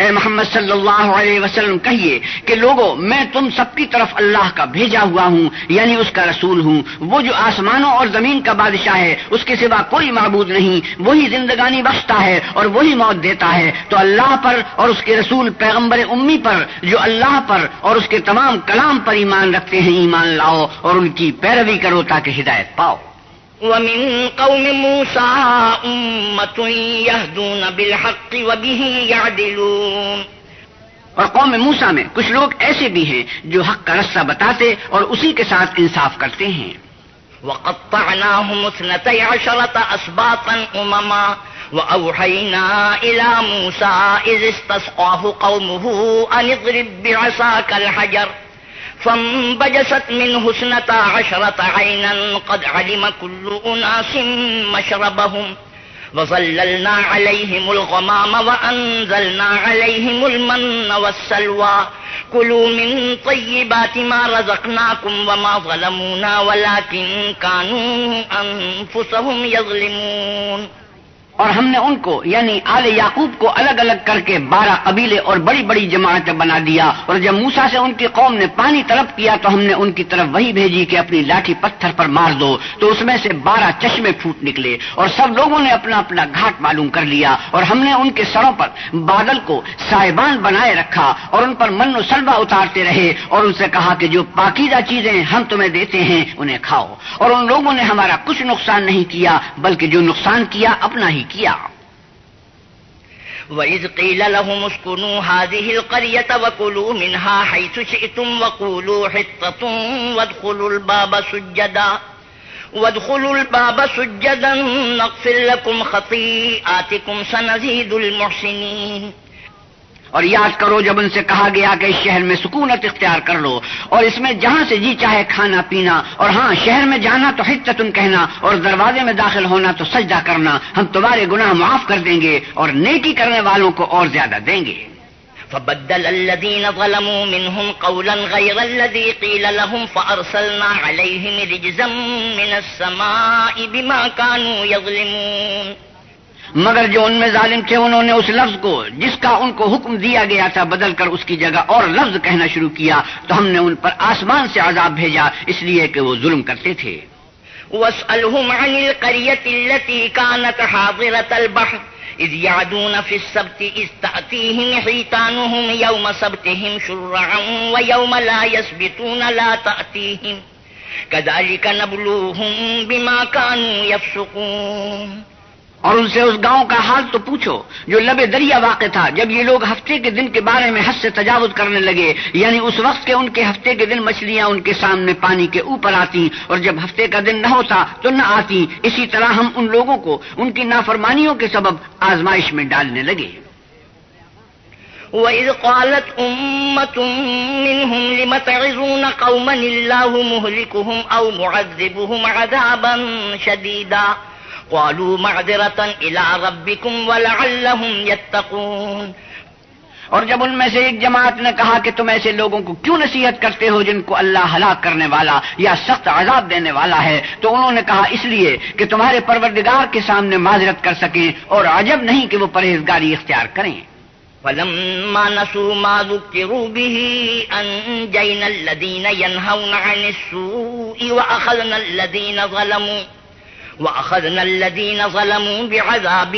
اے محمد صلی اللہ علیہ وسلم کہیے کہ لوگو میں تم سب کی طرف اللہ کا بھیجا ہوا ہوں، یعنی اس کا رسول ہوں۔ وہ جو آسمانوں اور زمین کا بادشاہ ہے، اس کے سوا کوئی معبود نہیں، وہی زندگانی بخشتا ہے اور وہی موت دیتا ہے۔ تو اللہ پر اور اس کے رسول پیغمبر امی پر جو اللہ پر اور اس کے تمام کلام پر ایمان رکھتے ہیں ایمان لاؤ اور ان کی پیروی کرو تاکہ ہدایت پاؤ۔ ومن قوم موسى أمة يهدون بالحق وبه يعدلون۔ اور قوم موسیٰ میں کچھ لوگ ایسے بھی ہیں جو حق کا رستہ بتاتے اور اسی کے ساتھ انصاف کرتے ہیں۔ وقطعناهم 12 أسباطا أمما وأوحينا إلى موسى إذ استسقاه قومه أن اضرب بعصاك الحجر فانبجست منه 12 عينا قد علم كل أناس مشربهم وظللنا عليهم الغمام وأنزلنا عليهم المن والسلوى كلوا من طيبات ما رزقناكم وما ظلمونا ولكن كانوا أنفسهم يظلمون. اور ہم نے ان کو یعنی آل یعقوب کو الگ الگ کر کے 12 قبیلے اور بڑی بڑی جماعتیں بنا دیا. اور جب موسیٰ سے ان کی قوم نے پانی طلب کیا تو ہم نے ان کی طرف وہی بھیجی کہ اپنی لاٹھی پتھر پر مار دو، تو اس میں سے 12 چشمے پھوٹ نکلے اور سب لوگوں نے اپنا اپنا گھاٹ معلوم کر لیا. اور ہم نے ان کے سروں پر بادل کو سائبان بنائے رکھا اور ان پر من و سلوہ اتارتے رہے اور ان سے کہا کہ جو پاکیزہ چیزیں ہم تمہیں دیتے ہیں انہیں کھاؤ. اور ان لوگوں نے ہمارا کچھ نقصان نہیں کیا بلکہ جو نقصان کیا اپنا ہی کیا. وَإِذْ قِيلَ لَهُمُ اسْكُنُوا هَٰذِهِ الْقَرْيَةَ وَكُلُوا مِنْهَا حَيْثُ شِئْتُمْ وَقُولُوا حِطَّةٌ وَادْخُلُوا الْبَابَ سُجَّدًا نَغْفِرْ لَكُمْ خَطِيئَاتِكُمْ سَنَزِيدُ الْمُحْسِنِينَ. اور یاد کرو جب ان سے کہا گیا کہ اس شہر میں سکونت اختیار کر لو اور اس میں جہاں سے جی چاہے کھانا پینا، اور ہاں شہر میں جانا تو حتتن کہنا اور دروازے میں داخل ہونا تو سجدہ کرنا، ہم تمہارے گناہ معاف کر دیں گے اور نیکی کرنے والوں کو اور زیادہ دیں گے. فبدل الذين ظلموا منهم قولا غير الذي قيل لهم فأرسلنا عليهم رجزا من السماء بما كانوا يظلمون. مگر جو ان میں ظالم تھے انہوں نے اس لفظ کو جس کا ان کو حکم دیا گیا تھا بدل کر اس کی جگہ اور لفظ کہنا شروع کیا تو ہم نے ان پر آسمان سے عذاب بھیجا اس لیے کہ وہ ظلم کرتے تھے. واسألهم عن القرية التي كانت حاضرة البحر إذ يعدون في السبت إذ تأتيهم حيتانهم يوم سبتهم شرعا ويوم لا يسبتون لا تأتيهم كذلك نبلوهم بما كانوا يفسقون. اور ان سے اس گاؤں کا حال تو پوچھو جو لبے دریا واقع تھا جب یہ لوگ ہفتے کے دن کے بارے میں حد سے تجاوز کرنے لگے، یعنی اس وقت کے ان کے ہفتے کے دن مچھلیاں ان کے سامنے پانی کے اوپر آتی اور جب ہفتے کا دن نہ ہوتا تو نہ آتی. اسی طرح ہم ان لوگوں کو ان کی نافرمانیوں کے سبب آزمائش میں ڈالنے لگے. وَإِذْ قَالَتْ أُمَّةٌ مِّنْهُمْ لِمَ تَعِظُونَ قَوْمًا اللَّهُ مُهْلِكُهُمْ أَوْ مُعَذِّبُهُمْ عَذَابًا شَدِيدًا قالوا معذرة إلى ربكم ولعلهم يتقون. اور جب ان میں سے ایک جماعت نے کہا کہ تم ایسے لوگوں کو کیوں نصیحت کرتے ہو جن کو اللہ ہلاک کرنے والا یا سخت عذاب دینے والا ہے، تو انہوں نے کہا اس لیے کہ تمہارے پروردگار کے سامنے معذرت کر سکیں اور عجب نہیں کہ وہ پرہیزگاری اختیار کریں. فلما نسوا ما ذكروا به أنجينا الذين ينهون عن السوء وأخذنا الذين ظلموا بعذاب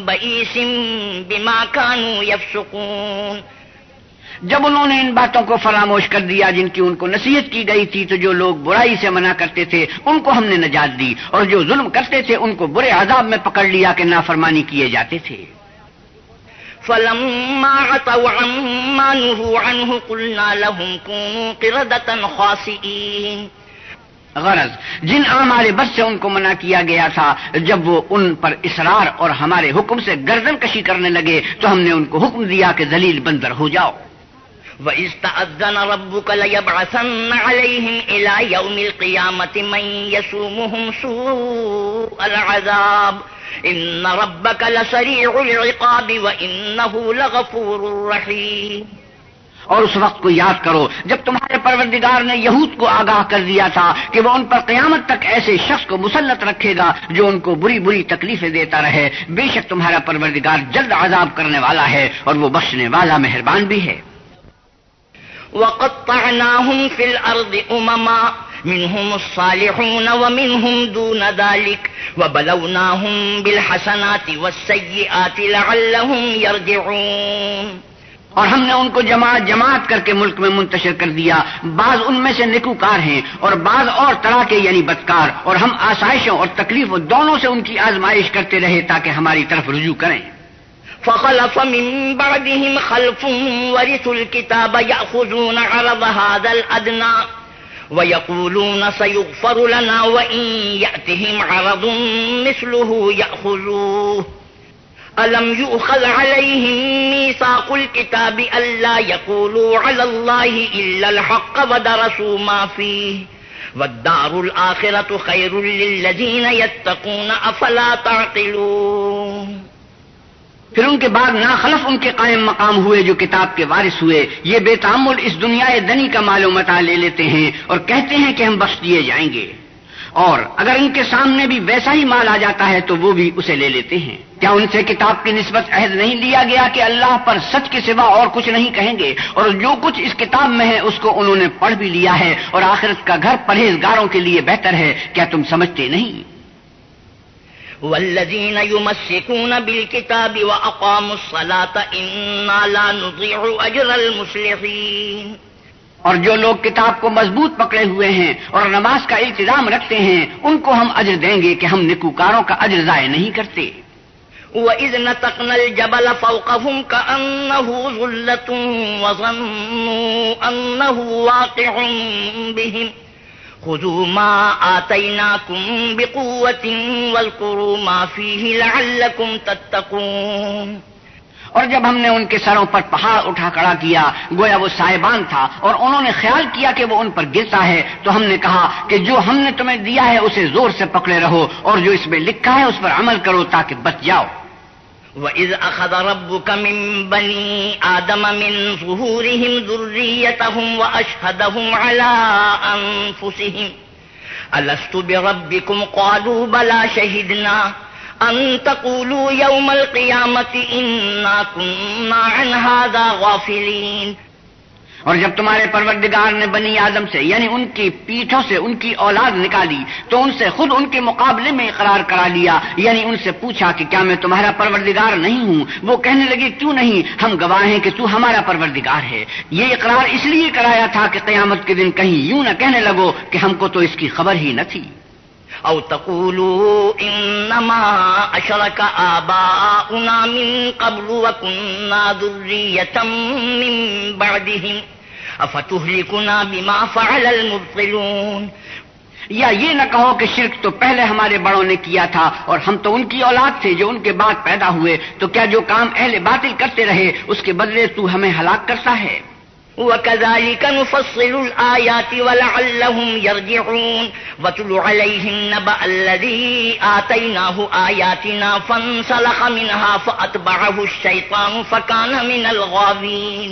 بئيس بما كانوا يفسقون. جب انہوں نے ان باتوں کو فراموش کر دیا جن کی ان کو نصیحت کی گئی تھی تو جو لوگ برائی سے منع کرتے تھے ان کو ہم نے نجات دی اور جو ظلم کرتے تھے ان کو برے عذاب میں پکڑ لیا کہ نافرمانی کیے جاتے تھے. فلما عتوا عما نهوا عنه قلنا لهم كونوا قردة خاسئين. غرض جن اعمال بد سے ان کو منع کیا گیا تھا جب وہ ان پر اصرار اور ہمارے حکم سے گردن کشی کرنے لگے تو ہم نے ان کو حکم دیا کہ ذلیل بندر ہو جاؤ. وَإِذْ تَأَذَّنَ رَبُّكَ لَيَبْعَثَنَّ عَلَيْهِمْ إِلَى يَوْمِ الْقِيَامَةِ مَن يَسُومُهُمْ سُوءَ الْعَذَابِ إِنَّ رَبَّكَ لَسَرِيعُ الْعِقَابِ وَإِنَّهُ لَغَفُورٌ رَّحِيمٌ. اور اس وقت کو یاد کرو جب تمہارے پروردگار نے یہود کو آگاہ کر دیا تھا کہ وہ ان پر قیامت تک ایسے شخص کو مسلط رکھے گا جو ان کو بری بری تکلیفیں دیتا رہے. بے شک تمہارا پروردگار جلد عذاب کرنے والا ہے اور وہ بخشنے والا مہربان بھی ہے. وَقَطَّعْنَاهُمْ فِي الْأَرْضِ أُمَمًا مِّنْهُمُ الصَّالِحُونَ وَمِنْهُمْ دُونَ ذَلِكَ وَبَلَوْنَاهُمْ بِالْحَسَنَاتِ وَالسَّيِّئَاتِ لَعَلَّهُمْ يَرْجِعُونَ. اور ہم نے ان کو جماعت جماعت کر کے ملک میں منتشر کر دیا. بعض ان میں سے نیکوکار ہیں اور بعض اور طرح کے یعنی بدکار، اور ہم آسائشوں اور تکلیفوں دونوں سے ان کی آزمائش کرتے رہے تاکہ ہماری طرف رجوع کریں. فخلف من بعدهم خلف ورثوا الكتاب يأخذون عرض هذا الأدنى وَيَقُولُونَ سَيُغْفَرُ لَنَا وَإِن يَأْتِهِمْ عَرَضٌ مِثْلُهُ يَأْخُذُوهُ أَلَمْ يُؤْخَذْ عَلَيْهِمْ مِيثَاقُ الْكِتَابِ أَلَّا يَقُولُوا عَلَى اللَّهِ إِلَّا الْحَقَّ وَدَرَسُوا مَا فِيهِ وَالدَّارُ الْآخِرَةُ خَيْرٌ لِّلَّذِينَ يَتَّقُونَ أَفَلَا تَعْقِلُونَ۔ پھر ان کے بعد ناخلف ان کے قائم مقام ہوئے جو کتاب کے وارث ہوئے، یہ بے تعمل اس دنیا دنی کا مال و متاع لے لیتے ہیں اور کہتے ہیں کہ ہم بخش دیے جائیں گے، اور اگر ان کے سامنے بھی ویسا ہی مال آ جاتا ہے تو وہ بھی اسے لے لیتے ہیں۔ کیا ان سے کتاب کی نسبت عہد نہیں لیا گیا کہ اللہ پر سچ کے سوا اور کچھ نہیں کہیں گے، اور جو کچھ اس کتاب میں ہے اس کو انہوں نے پڑھ بھی لیا ہے، اور آخرت کا گھر پرہیزگاروں کے لیے بہتر ہے، کیا تم سمجھتے نہیں؟ والذین یمسکون بالکتاب واقاموا الصلاة انا لا نضیع اجر المصلحین۔ اور جو لوگ کتاب کو مضبوط پکڑے ہوئے ہیں اور نماز کا التزام رکھتے ہیں ان کو ہم اجر دیں گے کہ ہم نیکوکاروں کا اجر ضائع نہیں کرتے۔ وَإِذْ نَتَقْنَا الْجَبَلَ فَوْقَهُمْ كَأَنَّهُ ظُلَّةٌ وَظَنُّوا أَنَّهُ واقع بِهِمْ خُذُوا مَا آتَيْنَاكُمْ بِقُوَّةٍ وَاذْكُرُوا مَا فِيهِ لَعَلَّكُمْ تَتَّقُونَ۔ اور جب ہم نے ان کے سروں پر پہاڑ اٹھا کھڑا کیا گویا وہ سائبان تھا اور انہوں نے خیال کیا کہ وہ ان پر گرتا ہے، تو ہم نے کہا کہ جو ہم نے تمہیں دیا ہے اسے زور سے پکڑے رہو اور جو اس میں لکھا ہے اس پر عمل کرو تاکہ بچ جاؤ۔ وَإِذْ أَخَذَ رَبُّكَ مِن بَنِي آدَمَ مِن ظُهُورِهِمْ ذُرِّيَّتَهُمْ وَأَشْهَدَهُمْ عَلَىٰ أَنفُسِهِمْ أَلَسْتُ بِرَبِّكُمْ قَالُوا بَلَىٰ شَهِدْنَا أَن تَقُولُوا يَوْمَ الْقِيَامَةِ إِنَّا كُنَّا عَنْ هَٰذَا غَافِلِينَ۔ اور جب تمہارے پروردگار نے بنی آدم سے یعنی ان کی پیٹھوں سے ان کی اولاد نکالی تو ان سے خود ان کے مقابلے میں اقرار کرا لیا، یعنی ان سے پوچھا کہ کیا میں تمہارا پروردگار نہیں ہوں؟ وہ کہنے لگے کیوں نہیں، ہم گواہ ہیں کہ تو ہمارا پروردگار ہے۔ یہ اقرار اس لیے کرایا تھا کہ قیامت کے دن کہیں یوں نہ کہنے لگو کہ ہم کو تو اس کی خبر ہی نہ تھی۔ او تقولوا انما اشرك آباؤنا من قبل وكنا ذرية من بعدهم افتهلكنا بما فعل المبطلون۔ یا یہ نہ کہو کہ شرک تو پہلے ہمارے بڑوں نے کیا تھا اور ہم تو ان کی اولاد تھے جو ان کے بعد پیدا ہوئے، تو کیا جو کام اہل باطل کرتے رہے اس کے بدلے تو ہمیں ہلاک کرتا ہے؟ وَكَذَلِكَ نُفَصِّلُ الْآيَاتِ وَلَعَلَّهُمْ يَرْجِعُونَ وَاتْلُ عَلَيْهِمْ نَبَأَ الَّذِي آتَيْنَاهُ آيَاتِنَا فَانسَلَخَ مِنْهَا فَأَتْبَعَهُ الشَّيْطَانُ فَكَانَ مِنَ الْغَاوِينَ۔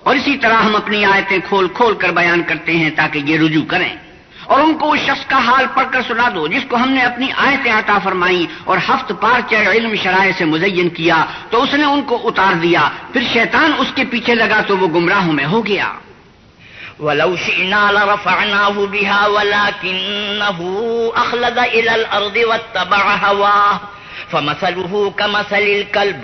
اور اسی طرح ہم اپنی آیتیں کھول کھول کر بیان کرتے ہیں تاکہ یہ رجوع کریں، اور ان کو اس شخص کا حال پڑھ کر سنا دو جس کو ہم نے اپنی آیتیں عطا فرمائی اور ہفت پارچہ علم شرائع سے مزین کیا تو اس نے ان کو اتار دیا، پھر شیطان اس کے پیچھے لگا تو وہ گمراہوں میں ہو گیا۔ وَلَوْ شِئْنَا لَرَفَعْنَاهُ بِهَا وَلَكِنَّهُ أَخْلَدَ إِلَى الْأَرْضِ وَاتَّبَعَ هَوَاهُ فَمَثَلُهُ كَمَثَلِ الْكَلْبِ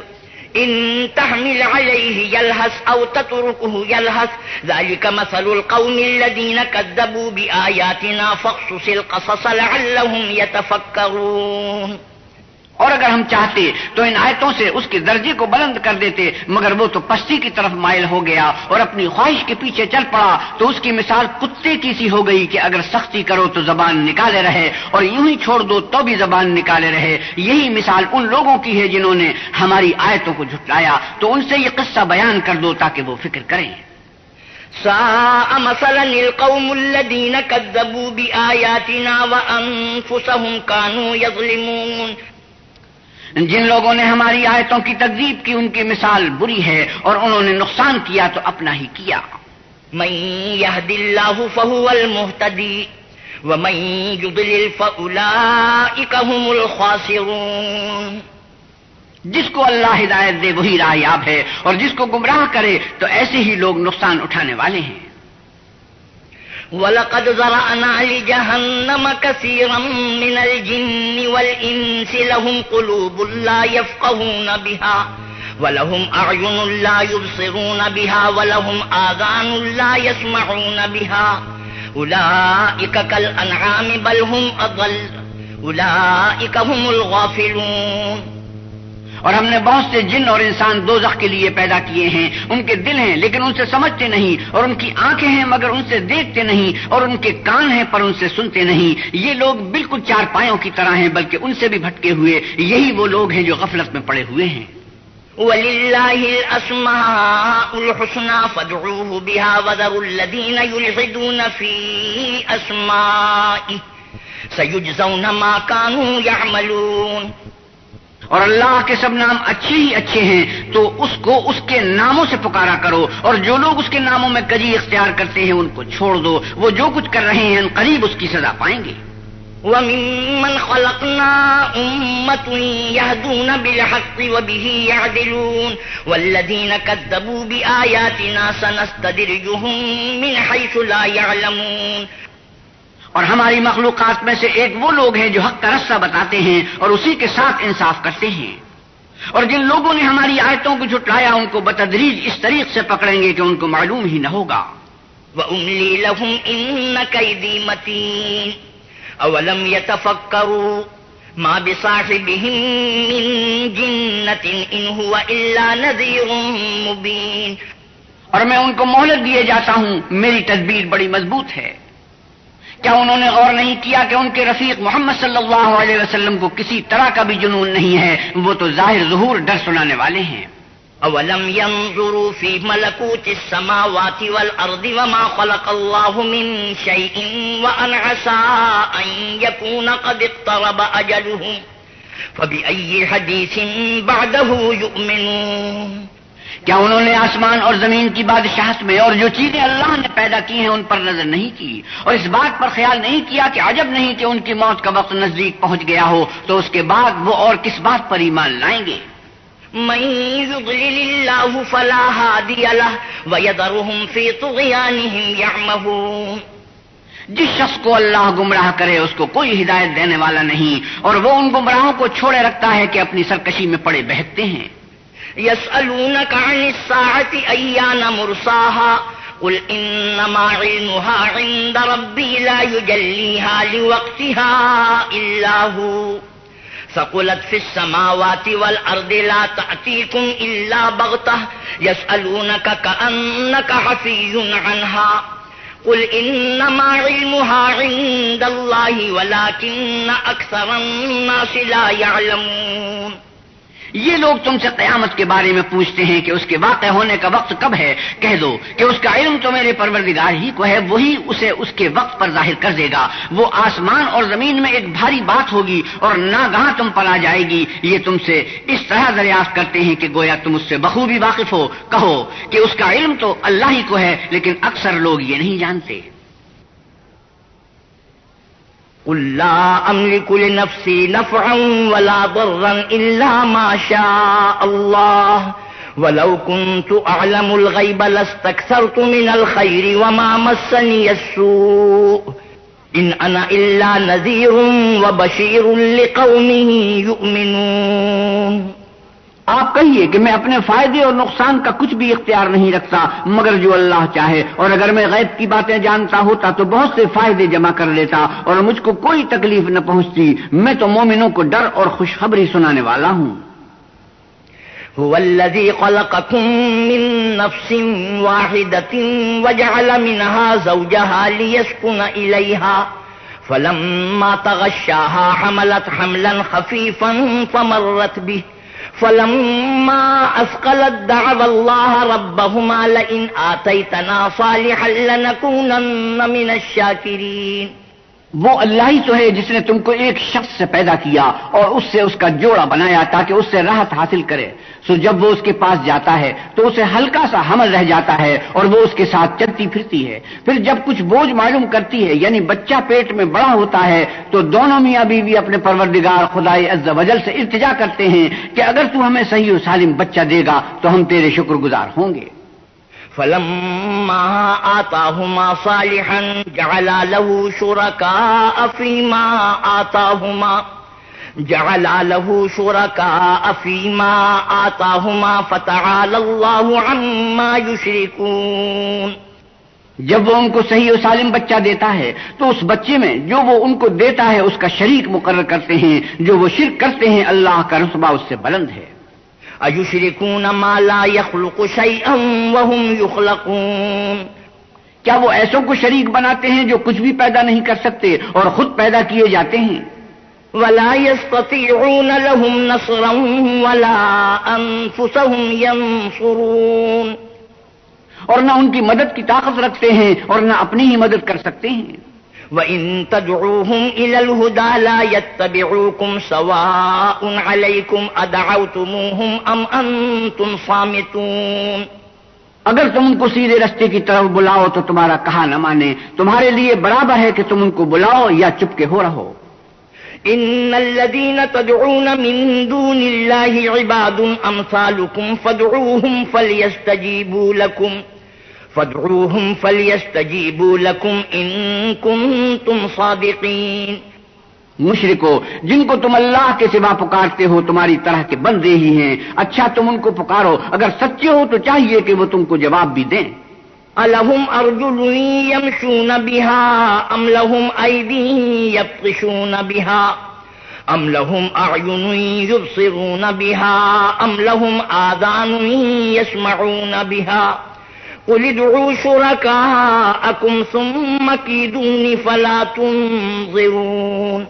إِن تَحْمِلْ عَلَيْهِ يَلْهَثْ أَوْ تَتْرُكْهُ يَلْهَثْ ذَلِكَ مَثَلُ الْقَوْمِ الَّذِينَ كَذَّبُوا بِآيَاتِنَا فَاقْصُصِ الْقَصَصَ لَعَلَّهُمْ يَتَفَكَّرُونَ۔ اور اگر ہم چاہتے تو ان آیتوں سے اس کے درجے کو بلند کر دیتے، مگر وہ تو پستی کی طرف مائل ہو گیا اور اپنی خواہش کے پیچھے چل پڑا، تو اس کی مثال کتے کی سی ہو گئی کہ اگر سختی کرو تو زبان نکالے رہے اور یوں ہی چھوڑ دو تو بھی زبان نکالے رہے۔ یہی مثال ان لوگوں کی ہے جنہوں نے ہماری آیتوں کو جھٹلایا، تو ان سے یہ قصہ بیان کر دو تاکہ وہ فکر کریں۔ ساء مثلا القوم الذين كذبوا بآياتنا وأنفسهم كانوا يظلمون۔ جن لوگوں نے ہماری آیتوں کی تکذیب کی ان کی مثال بری ہے اور انہوں نے نقصان کیا تو اپنا ہی کیا۔ من يهد الله فهو المهتدي ومن يضلل فأولئك هم الخاسرون۔ جس کو اللہ ہدایت دے وہی راہیاب ہے اور جس کو گمراہ کرے تو ایسے ہی لوگ نقصان اٹھانے والے ہیں۔ وَلَقَدْ ذَرَأْنَا لِجَهَنَّمَ كَثِيرًا مِنَ الْجِنِّ وَالْإِنسِ لَهُمْ قُلُوبٌ لَا يَفْقَهُونَ بِهَا وَلَهُمْ أَعْيُنٌ لَا يُبْصِرُونَ بِهَا وَلَهُمْ آذَانٌ لَا يَسْمَعُونَ بِهَا أُولَئِكَ كَالْأَنْعَامِ بَلْ هُمْ أَضَلُّ أُولَئِكَ هُمُ الْغَافِلُونَ۔ اور ہم نے بہت سے جن اور انسان دوزخ کے لیے پیدا کیے ہیں، ان کے دل ہیں لیکن ان سے سمجھتے نہیں، اور ان کی آنکھیں ہیں مگر ان سے دیکھتے نہیں، اور ان کے کان ہیں پر ان سے سنتے نہیں۔ یہ لوگ بالکل چار پایوں کی طرح ہیں، بلکہ ان سے بھی بھٹکے ہوئے۔ یہی وہ لوگ ہیں جو غفلت میں پڑے ہوئے ہیں۔ وَلِلَّهِ الْأَسْمَاءُ الْحُسْنَى فَادْعُوهُ بِهَا وَذَرُوا الَّذِينَ يُلْحِدُونَ فِي أَسْمَائِهِ سَيُجْزَوْنَ مَا كَانُوا يَعْمَلُونَ۔ اور اللہ کے سب نام اچھے ہی اچھے ہیں، تو اس کو اس کے ناموں سے پکارا کرو، اور جو لوگ اس کے ناموں میں کجی اختیار کرتے ہیں ان کو چھوڑ دو، وہ جو کچھ کر رہے ہیں قریب اس کی سزا پائیں گے۔ وَمِمَّنْ خَلَقْنَا أُمَّةٌ يَهْدُونَ بِالْحَقِّ وَبِهِ يَعْدِلُونَ وَالَّذِينَ كَذَّبُوا بِآيَاتِنَا سَنَسْتَدْرِجُهُم مِّنْ حَيْثُ لَا يَعْلَمُونَ۔ اور ہماری مخلوقات میں سے ایک وہ لوگ ہیں جو حق کا رستہ بتاتے ہیں اور اسی کے ساتھ انصاف کرتے ہیں، اور جن لوگوں نے ہماری آیتوں کو جھٹلایا ان کو بتدریج اس طریق سے پکڑیں گے کہ ان کو معلوم ہی نہ ہوگا۔ وَأُمْلِي لَهُمْ إِنَّ كَيْدِي مَتِينٌ أَوَلَمْ يَتَفَكَّرُوا مَا بِصَاحِبِهِم مِّن جِنَّةٍ إِنْ هُوَ إِلَّا نَذِيرٌ مُّبِينٌ۔ اور میں ان کو مہلت دیے جاتا ہوں، میری تدبیر بڑی مضبوط ہے۔ کیا انہوں نے غور نہیں کیا کہ ان کے رفیق محمد صلی اللہ علیہ وسلم کو کسی طرح کا بھی جنون نہیں ہے، وہ تو ظاہر ظہور ڈر سنانے والے ہیں۔ أَوَلَمْ يَنظُرُوا فِي مَلَكُوتِ السَّمَاوَاتِ وَالْأَرْضِ وَمَا خَلَقَ اللَّهُ مِن شَيْءٍ وَأَنْ عَسَىٰ أَن يَكُونَ قَدِ اقْتَرَبَ أَجَلُهُمْ فَبِأَيِّ حَدِيثٍ بَعْدَهُ يُؤْمِنُونَ۔ کیا انہوں نے آسمان اور زمین کی بادشاہت میں اور جو چیزیں اللہ نے پیدا کی ہیں ان پر نظر نہیں کی، اور اس بات پر خیال نہیں کیا کہ عجب نہیں کہ ان کی موت کا وقت نزدیک پہنچ گیا ہو، تو اس کے بعد وہ اور کس بات پر ایمان لائیں گے؟ مَن يُضْلِلِ اللَّهُ فَلَا هَادِيَ لَهُ وَيَذَرُهُمْ فِي طُغْيَانِهِمْ يَعْمَهُونَ۔ جس شخص کو اللہ گمراہ کرے اس کو کوئی ہدایت دینے والا نہیں، اور وہ ان گمراہوں کو چھوڑے رکھتا ہے کہ اپنی سرکشی میں پڑے بہکتے ہیں۔ يَسْأَلُونَكَ عَنِ السَّاعَةِ أَيَّانَ مُرْسَاهَا قُلْ إِنَّمَا عِلْمُهَا عِندَ رَبِّي لَا يُجَلِّيهَا لِوَقْتِهَا إِلَّا هُوَ ثَقُلَتْ فِي السَّمَاوَاتِ وَالْأَرْضِ لَا تَأْتِيكُمْ إِلَّا بَغْتَةً يَسْأَلُونَكَ كَأَنَّكَ حَفِيٌّ عَنْهَا قُلْ إِنَّمَا عِلْمُهَا عِندَ اللَّهِ وَلَكِنَّ أَكْثَرَ النَّاسِ لَا يَعْلَمُونَ۔ یہ لوگ تم سے قیامت کے بارے میں پوچھتے ہیں کہ اس کے واقع ہونے کا وقت کب ہے۔ کہہ دو کہ اس کا علم تو میرے پروردگار ہی کو ہے، وہی اسے اس کے وقت پر ظاہر کر دے گا۔ وہ آسمان اور زمین میں ایک بھاری بات ہوگی اور ناگہاں تم پر آ جائے گی۔ یہ تم سے اس طرح دریافت کرتے ہیں کہ گویا تم اس سے بخوبی واقف ہو۔ کہو کہ اس کا علم تو اللہ ہی کو ہے، لیکن اکثر لوگ یہ نہیں جانتے۔ قُل لَّا أَمْلِكُ لِنَفْسِي نَفْعًا وَلَا ضَرًّا إِلَّا مَا شَاءَ اللَّهُ وَلَوْ كُنتُ أَعْلَمُ الْغَيْبَ لَاسْتَكْثَرْتُ مِنَ الْخَيْرِ وَمَا مَسَّنِيَ السُّوءُ إِنْ أَنَا إِلَّا نَذِيرٌ وَبَشِيرٌ لِقَوْمٍ يُؤْمِنُونَ۔ آپ کہیے کہ میں اپنے فائدے اور نقصان کا کچھ بھی اختیار نہیں رکھتا مگر جو اللہ چاہے، اور اگر میں غیب کی باتیں جانتا ہوتا تو بہت سے فائدے جمع کر لیتا اور مجھ کو کوئی تکلیف نہ پہنچتی۔ میں تو مومنوں کو ڈر اور خوشخبری سنانے والا ہوں۔ هو الذي خلقكم من نفس واحدة وجعل منها زوجها ليسكن إليها فلما تغشاها حملت حملا خفيفا فمرت به فلما أثقلت دعوا الله ربهما لئن آتيتنا صالحا لنكونن من الشاكرين۔ وہ اللہ ہی تو ہے جس نے تم کو ایک شخص سے پیدا کیا اور اس سے اس کا جوڑا بنایا تاکہ اس سے راحت حاصل کرے، سو جب وہ اس کے پاس جاتا ہے تو اسے ہلکا سا حمل رہ جاتا ہے اور وہ اس کے ساتھ چلتی پھرتی ہے۔ پھر جب کچھ بوجھ معلوم کرتی ہے یعنی بچہ پیٹ میں بڑا ہوتا ہے تو دونوں میاں بیوی اپنے پروردگار خدائے عز و جل سے التجا کرتے ہیں کہ اگر تو ہمیں صحیح و سالم بچہ دے گا تو ہم تیرے شکر گزار ہوں گے۔ فلما آتاهما صالحا جعلا له شركاء فيما آتاهما فتعالى الله عما يشركون۔ جب وہ ان کو صحیح و سالم بچہ دیتا ہے تو اس بچے میں جو وہ ان کو دیتا ہے اس کا شریک مقرر کرتے ہیں، جو وہ شرک کرتے ہیں اللہ کا رتبہ اس سے بلند ہے۔ أَيُشْرِكُونَ مَا لَا يَخْلُقُ شَيْئًا وَهُمْ يُخْلَقُونَ کیا وہ ایسوں کو شریک بناتے ہیں جو کچھ بھی پیدا نہیں کر سکتے اور خود پیدا کیے جاتے ہیں؟ وَلَا يَسْتَطِيعُونَ لَهُمْ نَصْرًا وَلَا أَنفُسَهُمْ يَنصُرُونَ اور نہ ان کی مدد کی طاقت رکھتے ہیں اور نہ اپنی ہی مدد کر سکتے ہیں۔ وَإِن تَدْعُوهُمْ إِلَى الْهُدَى لَا يَتَّبِعُوكُمْ سَوَاءٌ عَلَيْكُمْ أَدْعَوْتُمُوهُمْ أَمْ أَنْتُمْ صَامِتُونَ اگر تم ان کو سیدھے راستے کی طرف بلاؤ تو تمہارا کہا نہ مانے، تمہارے لیے برابر ہے کہ تم ان کو بلاؤ یا چپ کے ہو رہو۔ إِنَّ الَّذِينَ تَدْعُونَ مِن دُونِ اللَّهِ عِبَادٌ أَمْثَالُكُمْ فَادْعُوهُمْ فَلْيَسْتَجِيبُوا لَكُمْ إِن كُنتُمْ صَادِقِينَ مشرکو، جن کو تم اللہ کے سوا پکارتے ہو تمہاری طرح کے بندے ہی ہیں، اچھا تم ان کو پکارو، اگر سچے ہو تو چاہیے کہ وہ تم کو جواب بھی دیں۔ أَلَهُمْ أَرْجُلٌ يَمْشُونَ بِهَا أَمْ لَهُمْ أَيْدٍ يَبْطِشُونَ بِهَا أَمْ لَهُمْ أَعْيُنٌ يُبْصِرُونَ بِهَا أَمْ لَهُمْ آذَانٌ يَسْمَعُونَ بِهَا قُلِ ادْعُوا شُرَكَاءَكُمْ ثُمَّ كِيدُونِ فَلَا تُنظِرُونَ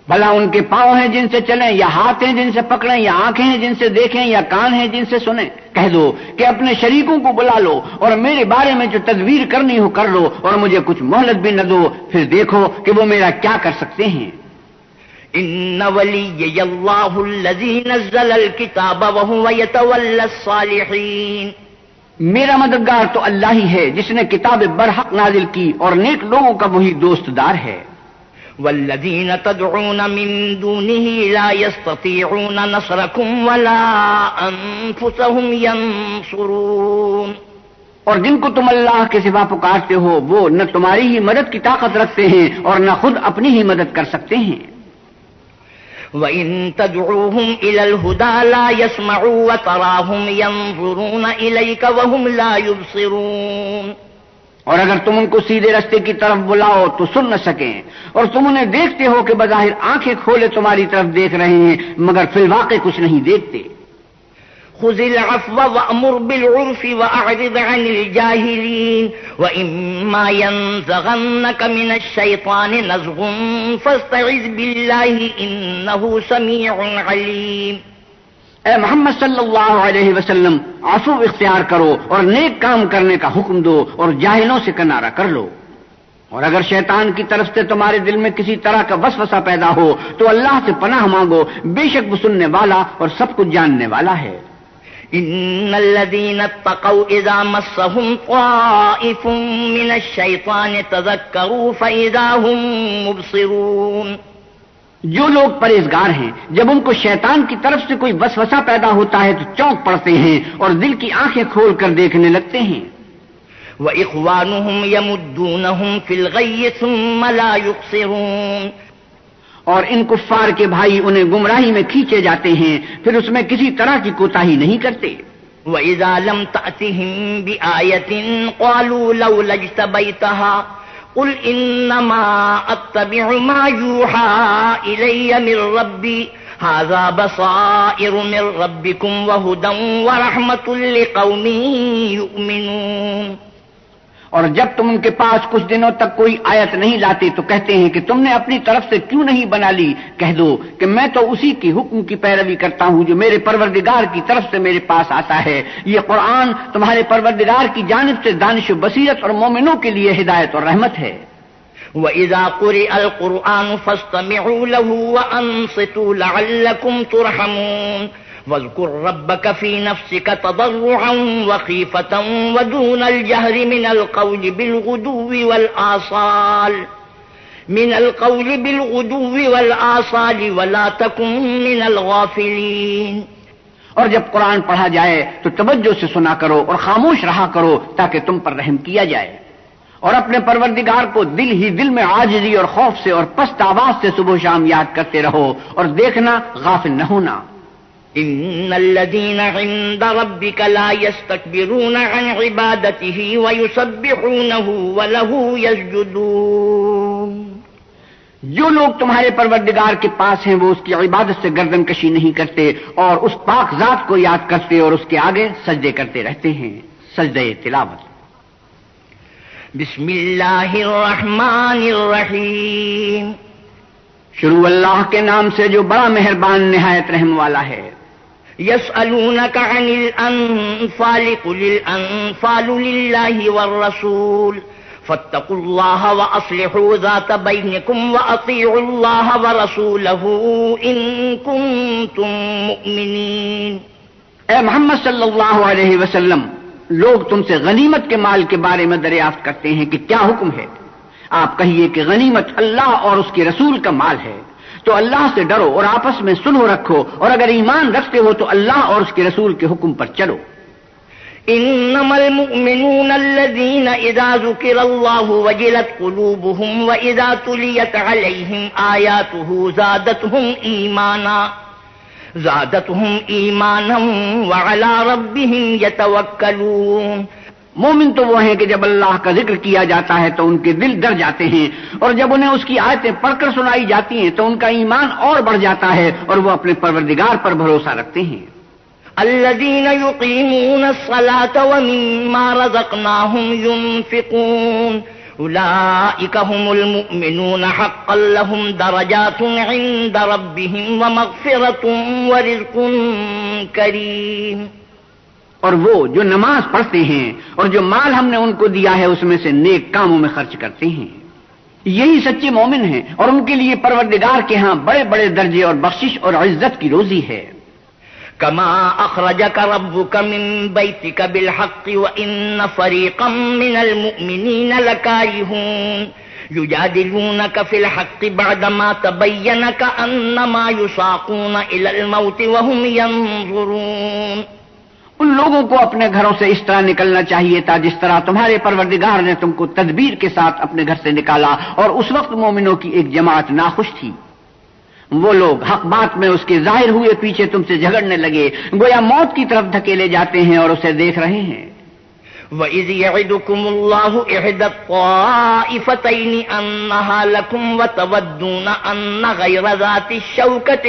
بھلا ان کے پاؤں ہیں جن سے چلیں، یا ہاتھ ہیں جن سے پکڑیں، یا آنکھیں ہیں جن سے دیکھیں، یا کان ہیں جن سے سنیں؟ کہہ دو کہ اپنے شریکوں کو بلا لو اور میرے بارے میں جو تدبیر کرنی ہو کر لو، اور مجھے کچھ مہلت بھی نہ دو، پھر دیکھو کہ وہ میرا کیا کر سکتے ہیں۔ إِنَّ وَلِيَّيَ اللَّهُ الَّذِي نَزَّلَ الْكِتَابَ وَهُوَ يَتَوَلَّى الصَّالِحِينَ میرا مددگار تو اللہ ہی ہے جس نے کتاب برحق نازل کی اور نیک لوگوں کا وہی دوست دار ہے۔ وَالَّذِينَ تَدْعُونَ مِن دُونِهِ لَا يَسْتَطِيعُونَ نَصْرَكُمْ وَلَا أَنفُسَهُمْ يَنصُرُونَ اور جن کو تم اللہ کے سوا پکارتے ہو وہ نہ تمہاری ہی مدد کی طاقت رکھتے ہیں اور نہ خود اپنی ہی مدد کر سکتے ہیں۔ وَإِن تَدْعُوهُمْ إِلَى الْهُدَى لَا يَسْمَعُوا وَتَرَاهُمْ يَنظُرُونَ إِلَيْكَ وَهُمْ لَا يُبْصِرُونَ اور اگر تم ان کو سیدھے راستے کی طرف بلاؤ تو سن نہ سکیں، اور تم انہیں دیکھتے ہو کہ بظاہر آنکھیں کھولے تمہاری طرف دیکھ رہے ہیں مگر فی الواقع کچھ نہیں دیکھتے۔ خُذِ الْعَفْوَ وَأْمُرْ بِالْعُرْفِ وَأَعْرِضْ عَنِ الْجَاهِلِينَ وَإِمَّا يَنزَغَنَّكَ مِنَ الشَّيْطَانِ نَزْغٌ فَاسْتَعِذْ بِاللَّهِ إِنَّهُ سَمِيعٌ عَلِيمٌ اے محمد صلی اللہ علیہ وسلم، عفو اختیار کرو اور نیک کام کرنے کا حکم دو اور جاہلوں سے کنارہ کر لو۔ اور اگر شیطان کی طرف سے تمہارے دل میں کسی طرح کا وسوسہ پیدا ہو تو اللہ سے پناہ مانگو، بے شک وہ سننے والا اور سب کچھ جاننے والا ہے۔ إِنَّ الَّذِينَ اتَّقَوْا إِذَا مَسَّهُمْ طَائِفٌ مِّنَ الشَّيْطَانِ تَذَكَّرُوا فَإِذَا هُم مُّبْصِرُونَ جو لوگ پرہیزگار ہیں جب ان کو شیطان کی طرف سے کوئی وسوسہ پیدا ہوتا ہے تو چونک پڑتے ہیں اور دل کی آنکھیں کھول کر دیکھنے لگتے ہیں۔ وَإِخْوَانُهُمْ يَمُدُّونَهُمْ فِي الْغَيِّ ثُمَّ لَا يُقْصِرُونَ اور ان کفار کے بھائی انہیں گمراہی میں کھینچے جاتے ہیں پھر اس میں کسی طرح کی کوتاہی نہیں کرتے۔ وَإِذَا لَمْ تَأْتِهِمْ بِآيَةٍ قَالُوا لَوْلَا اجْتَبَيْتَهَا قُلْ إِنَّمَا أَتَّبِعُ مَا يُوحَىٰ إِلَيَّ مِن رَّبِّي هَٰذَا بَصَائِرُ مِن رَّبِّكُمْ وَهُدًى وَرَحْمَةٌ لِّقَوْمٍ يُؤْمِنُونَ اور جب تم ان کے پاس کچھ دنوں تک کوئی آیت نہیں لاتے تو کہتے ہیں کہ تم نے اپنی طرف سے کیوں نہیں بنا لی؟ کہہ دو کہ میں تو اسی کی حکم کی پیروی کرتا ہوں جو میرے پروردگار کی طرف سے میرے پاس آتا ہے۔ یہ قرآن تمہارے پروردگار کی جانب سے دانش و بصیرت اور مومنوں کے لیے ہدایت اور رحمت ہے۔ وَإِذَا قُرِئَ الْقُرْآنُ فَاسْتَمِعُوا لَهُ وَأَنصِتُوا لَعَلَّكُمْ تُرْحَمُونَ وَاذْكُرْ رَبَّكَ فِي نَفْسِكَ تَضَرُّعًا وَخِيفَةً وَدُونَ الْجَهْرِ مِنَ الْقَوْلِ بِالْغُدُوِّ وَالْآصَالِ وَلَا تَكُن مِّنَ الْغَافِلِينَ اور جب قرآن پڑھا جائے تو توجہ سے سنا کرو اور خاموش رہا کرو تاکہ تم پر رحم کیا جائے، اور اپنے پروردگار کو دل ہی دل میں عاجزی اور خوف سے اور پست آواز سے صبح و شام یاد کرتے رہو، اور دیکھنا غافل نہ ہونا۔ إِنَّ الَّذِينَ عِندَ رَبِّكَ لَا يَسْتَكْبِرُونَ عَنْ عِبَادَتِهِ وَيُسَبِّحُونَهُ وَلَهُ يَسْجُدُونَ جو لوگ تمہارے پروردگار کے پاس ہیں وہ اس کی عبادت سے گردن کشی نہیں کرتے اور اس پاک ذات کو یاد کرتے اور اس کے آگے سجدے کرتے رہتے ہیں. سجدہ تلاوت. بسم اللہ الرحمن الرحیم. شروع اللہ کے نام سے جو بڑا مہربان نہایت رحم والا ہے. یسألونک عن الانفال قل الانفال للہ والرسول فاتقوا اللہ واصلحوا ذات بینکم واطیعوا اللہ ورسولہ ان کنتم مؤمنین. اے محمد صلی اللہ علیہ وسلم، لوگ تم سے غنیمت کے مال کے بارے میں دریافت کرتے ہیں کہ کیا حکم ہے. آپ کہیے کہ غنیمت اللہ اور اس کے رسول کا مال ہے، تو اللہ سے ڈرو اور آپس میں صلح رکھو، اور اگر ایمان رکھتے ہو تو اللہ اور اس کے رسول کے حکم پر چلو. انما المؤمنون الذين اذا ذكر الله وجلت قلوبهم واذا تليت عليهم آياته زادتهم ایمانا وعلى ربهم يتوکلون. مومن تو وہ ہیں کہ جب اللہ کا ذکر کیا جاتا ہے تو ان کے دل ڈر جاتے ہیں، اور جب انہیں اس کی آیتیں پڑھ کر سنائی جاتی ہیں تو ان کا ایمان اور بڑھ جاتا ہے اور وہ اپنے پروردگار پر بھروسہ رکھتے ہیں. الذين يقيمون الصلاة ومما رزقناهم ينفقون أولئك هم المؤمنون حقا لهم درجات عند ربهم ومغفرة ورزق كريم. اور وہ جو نماز پڑھتے ہیں اور جو مال ہم نے ان کو دیا ہے اس میں سے نیک کاموں میں خرچ کرتے ہیں، یہی سچے مومن ہیں، اور ان کے لیے پروردگار کے ہاں بڑے بڑے درجے اور بخشش اور عزت کی روزی ہے. كما أخرجك ربك من بيتك بالحق وإن فريقا من المؤمنين لكارهون يجادلونك في الحق بعدما تبين كأنما يساقون إلى الموت وهم ينظرون. ان لوگوں کو اپنے گھروں سے اس طرح نکلنا چاہیے تھا جس طرح تمہارے پروردگار نے تم کو تدبیر کے ساتھ اپنے گھر سے نکالا، اور اس وقت مومنوں کی ایک جماعت ناخوش تھی. وہ لوگ حق بات میں اس کے ظاہر ہوئے پیچھے تم سے جھگڑنے لگے، گویا موت کی طرف دھکیلے جاتے ہیں اور اسے دیکھ رہے ہیں. وَإِذْ يَعِدُكُمُ اللَّهُ إِحْدَى الطَّائِفَتَيْنِ أَنَّهَا لَكُمْ وَتَوَدُّونَ أَنَّ غَيْرَ ذَاتِ الشَّوْكَةِ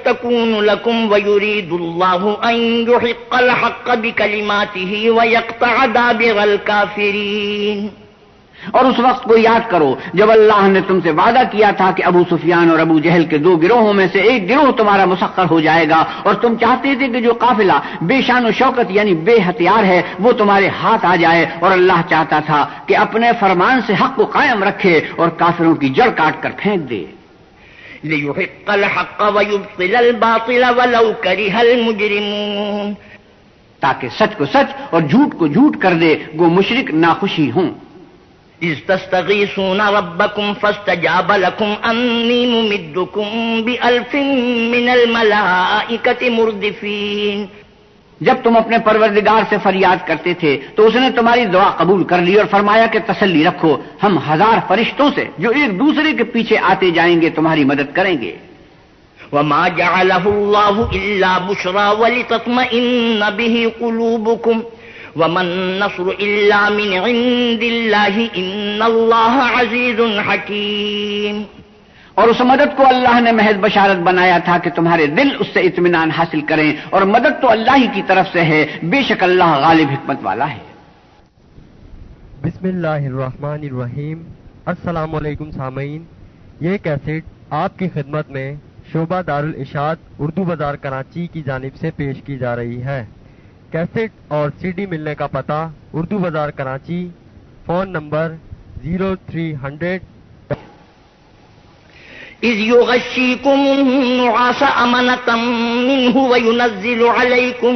تَكُونُ لَكُمْ وَيُرِيدُ اللَّهُ أَن يُحِقَّ الْحَقَّ بِكَلِمَاتِهِ وَيَقْطَعَ دَابِرَ الْكَافِرِينَ. اور اس وقت کو یاد کرو جب اللہ نے تم سے وعدہ کیا تھا کہ ابو سفیان اور ابو جہل کے دو گروہوں میں سے ایک گروہ تمہارا مسخر ہو جائے گا، اور تم چاہتے تھے کہ جو قافلہ بے شان و شوکت یعنی بے ہتھیار ہے وہ تمہارے ہاتھ آ جائے، اور اللہ چاہتا تھا کہ اپنے فرمان سے حق کو قائم رکھے اور کافروں کی جڑ کاٹ کر پھینک دے. لِيُحِقَّ الْحَقَّ وَيُبْطِلَ الْبَاطِلَ وَلَوْ كَرِهَ الْمُجْرِمُونَ. تاکہ سچ کو سچ اور جھوٹ کو جھوٹ کر دے گو مشرک ناخوشی ہوں. إِذْ تَسْتَغِيثُونَ رَبَّكُمْ فَاسْتَجَابَ لَكُمْ أَنِّي مُمِدُّكُمْ بِأَلْفٍ مِّنَ الْمَلَائِكَةِ مُرْدِفِينَ. جب تم اپنے پروردگار سے فریاد کرتے تھے تو اس نے تمہاری دعا قبول کر لی اور فرمایا کہ تسلی رکھو، ہم 1000 فرشتوں سے جو ایک دوسرے کے پیچھے آتے جائیں گے تمہاری مدد کریں گے. وَمَا جَعَلَهُ اللَّهُ إِلَّا بُشْرَىٰ وَلِتَطْمَئِنَّ بِهِ قُلُوبُكُمْ وَمَا النَّصْرُ إِلَّا مِنْ عِندِ اللَّهِ إِنَّ اللَّهَ عَزِيزٌ حَكِيمٌ. اور اس مدد کو اللہ نے محض بشارت بنایا تھا کہ تمہارے دل اس سے اطمینان حاصل کریں، اور مدد تو اللہ ہی کی طرف سے ہے، بے شک اللہ غالب حکمت والا ہے. بسم اللہ الرحمن الرحیم. السلام علیکم سامعین، یہ کیسٹ آپ کی خدمت میں شعبہ دارالارشاد اردو بازار کراچی کی جانب سے پیش کی جا رہی ہے. کیسٹ اور سی ڈی ملنے کا پتہ اردو بازار کراچی، فون نمبر 0300. إِذْ يُغَشِّيكُمُ النُّعَاسَ أَمَنَةً مِّنْهُ وَيُنَزِّلُ عَلَيْكُم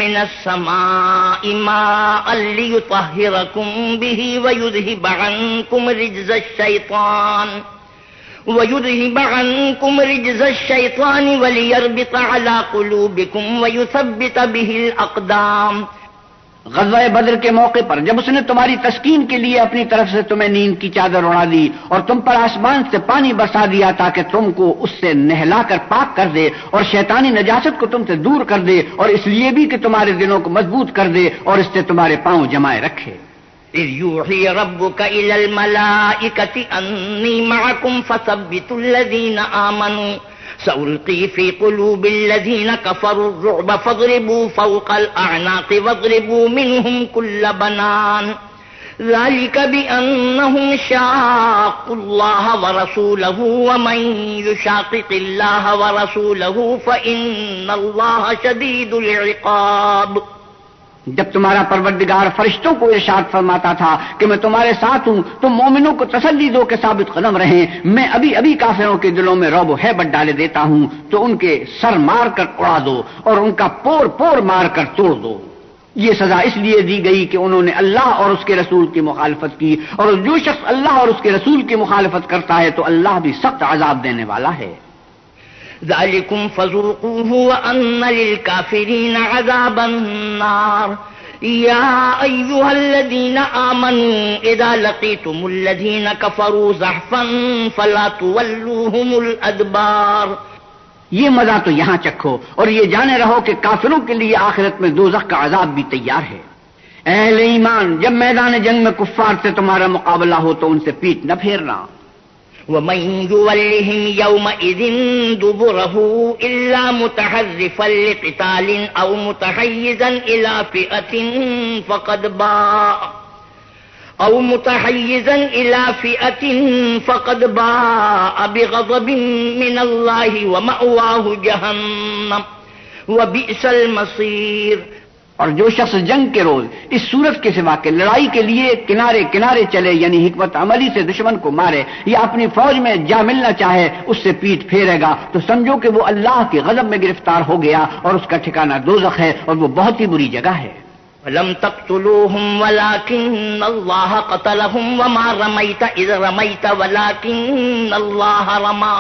مِّنَ السَّمَاءِ مَاءً لِّيُطَهِّرَكُم بِهِ وَيُذْهِبَ عَنكُمْ رِجْزَ الشَّيْطَانِ وَلِيَرْبِطَ عَلَىٰ قُلُوبِكُمْ وَيُثَبِّتَ بِهِ الْأَقْدَامَ. غزوہ بدر کے موقع پر جب اس نے تمہاری تسکین کے لیے اپنی طرف سے تمہیں نیند کی چادر اڑا دی اور تم پر آسمان سے پانی برسا دیا تاکہ تم کو اس سے نہلا کر پاک کر دے اور شیطانی نجاست کو تم سے دور کر دے، اور اس لیے بھی کہ تمہارے دلوں کو مضبوط کر دے اور اس سے تمہارے پاؤں جمائے رکھے۔ إذ يوحي ربك إلى الملائكة أني معكم فثبتوا الذين آمنوا سألقي في قلوب الذين كفروا الرعب فاضربوا فوق الأعناق واضربوا منهم كل بنان ذلك بأنهم شاقوا الله ورسوله ومن يشاقق الله ورسوله فإن الله شديد العقاب۔ جب تمہارا پروردگار فرشتوں کو ارشاد فرماتا تھا کہ میں تمہارے ساتھ ہوں، تم مومنوں کو تسلی دو کہ ثابت قدم رہیں، میں ابھی ابھی کافروں کے دلوں میں رعب و ہیبت ڈالے دیتا ہوں، تو ان کے سر مار کر اڑا دو اور ان کا پور پور مار کر توڑ دو۔ یہ سزا اس لیے دی گئی کہ انہوں نے اللہ اور اس کے رسول کی مخالفت کی، اور جو شخص اللہ اور اس کے رسول کی مخالفت کرتا ہے تو اللہ بھی سخت عذاب دینے والا ہے۔ ذلكم فذوقوه وأن للكافرين عذاب النار يا أيها الذين آمنوا إذا لقيتم الذين كفروا زحفا فلا تولوهم الأدبار۔ یہ مزہ تو یہاں چکھو اور یہ جانے رہو کہ کافروں کے لیے آخرت میں دوزخ کا عذاب بھی تیار ہے۔ اہل ایمان، جب میدان جنگ میں کفار سے تمہارا مقابلہ ہو تو ان سے پیٹ نہ پھیرنا۔ ومن يولهم يومئذ دبره إلا متحرفا لقتال أو متحيزا إلى فئة فقد باء بغضب من الله ومأواه جهنم وبئس المصير۔ اور جو شخص جنگ کے روز اس صورت کے سوا کہ لڑائی کے لیے کنارے کنارے چلے، یعنی حکمت عملی سے دشمن کو مارے یا اپنی فوج میں جا ملنا چاہے، اس سے پیٹ پھیرے گا تو سمجھو کہ وہ اللہ کے غضب میں گرفتار ہو گیا اور اس کا ٹھکانہ دوزخ ہے اور وہ بہت ہی بری جگہ ہے۔ وَلَمْ تَقْتُلُوهُمْ وَلَكِنَّ اللَّهَ قَتَلَهُمْ وَمَا رَمَيْتَ إِذْ رَمَيْتَ وَلَكِنَّ اللَّهَ رَمَى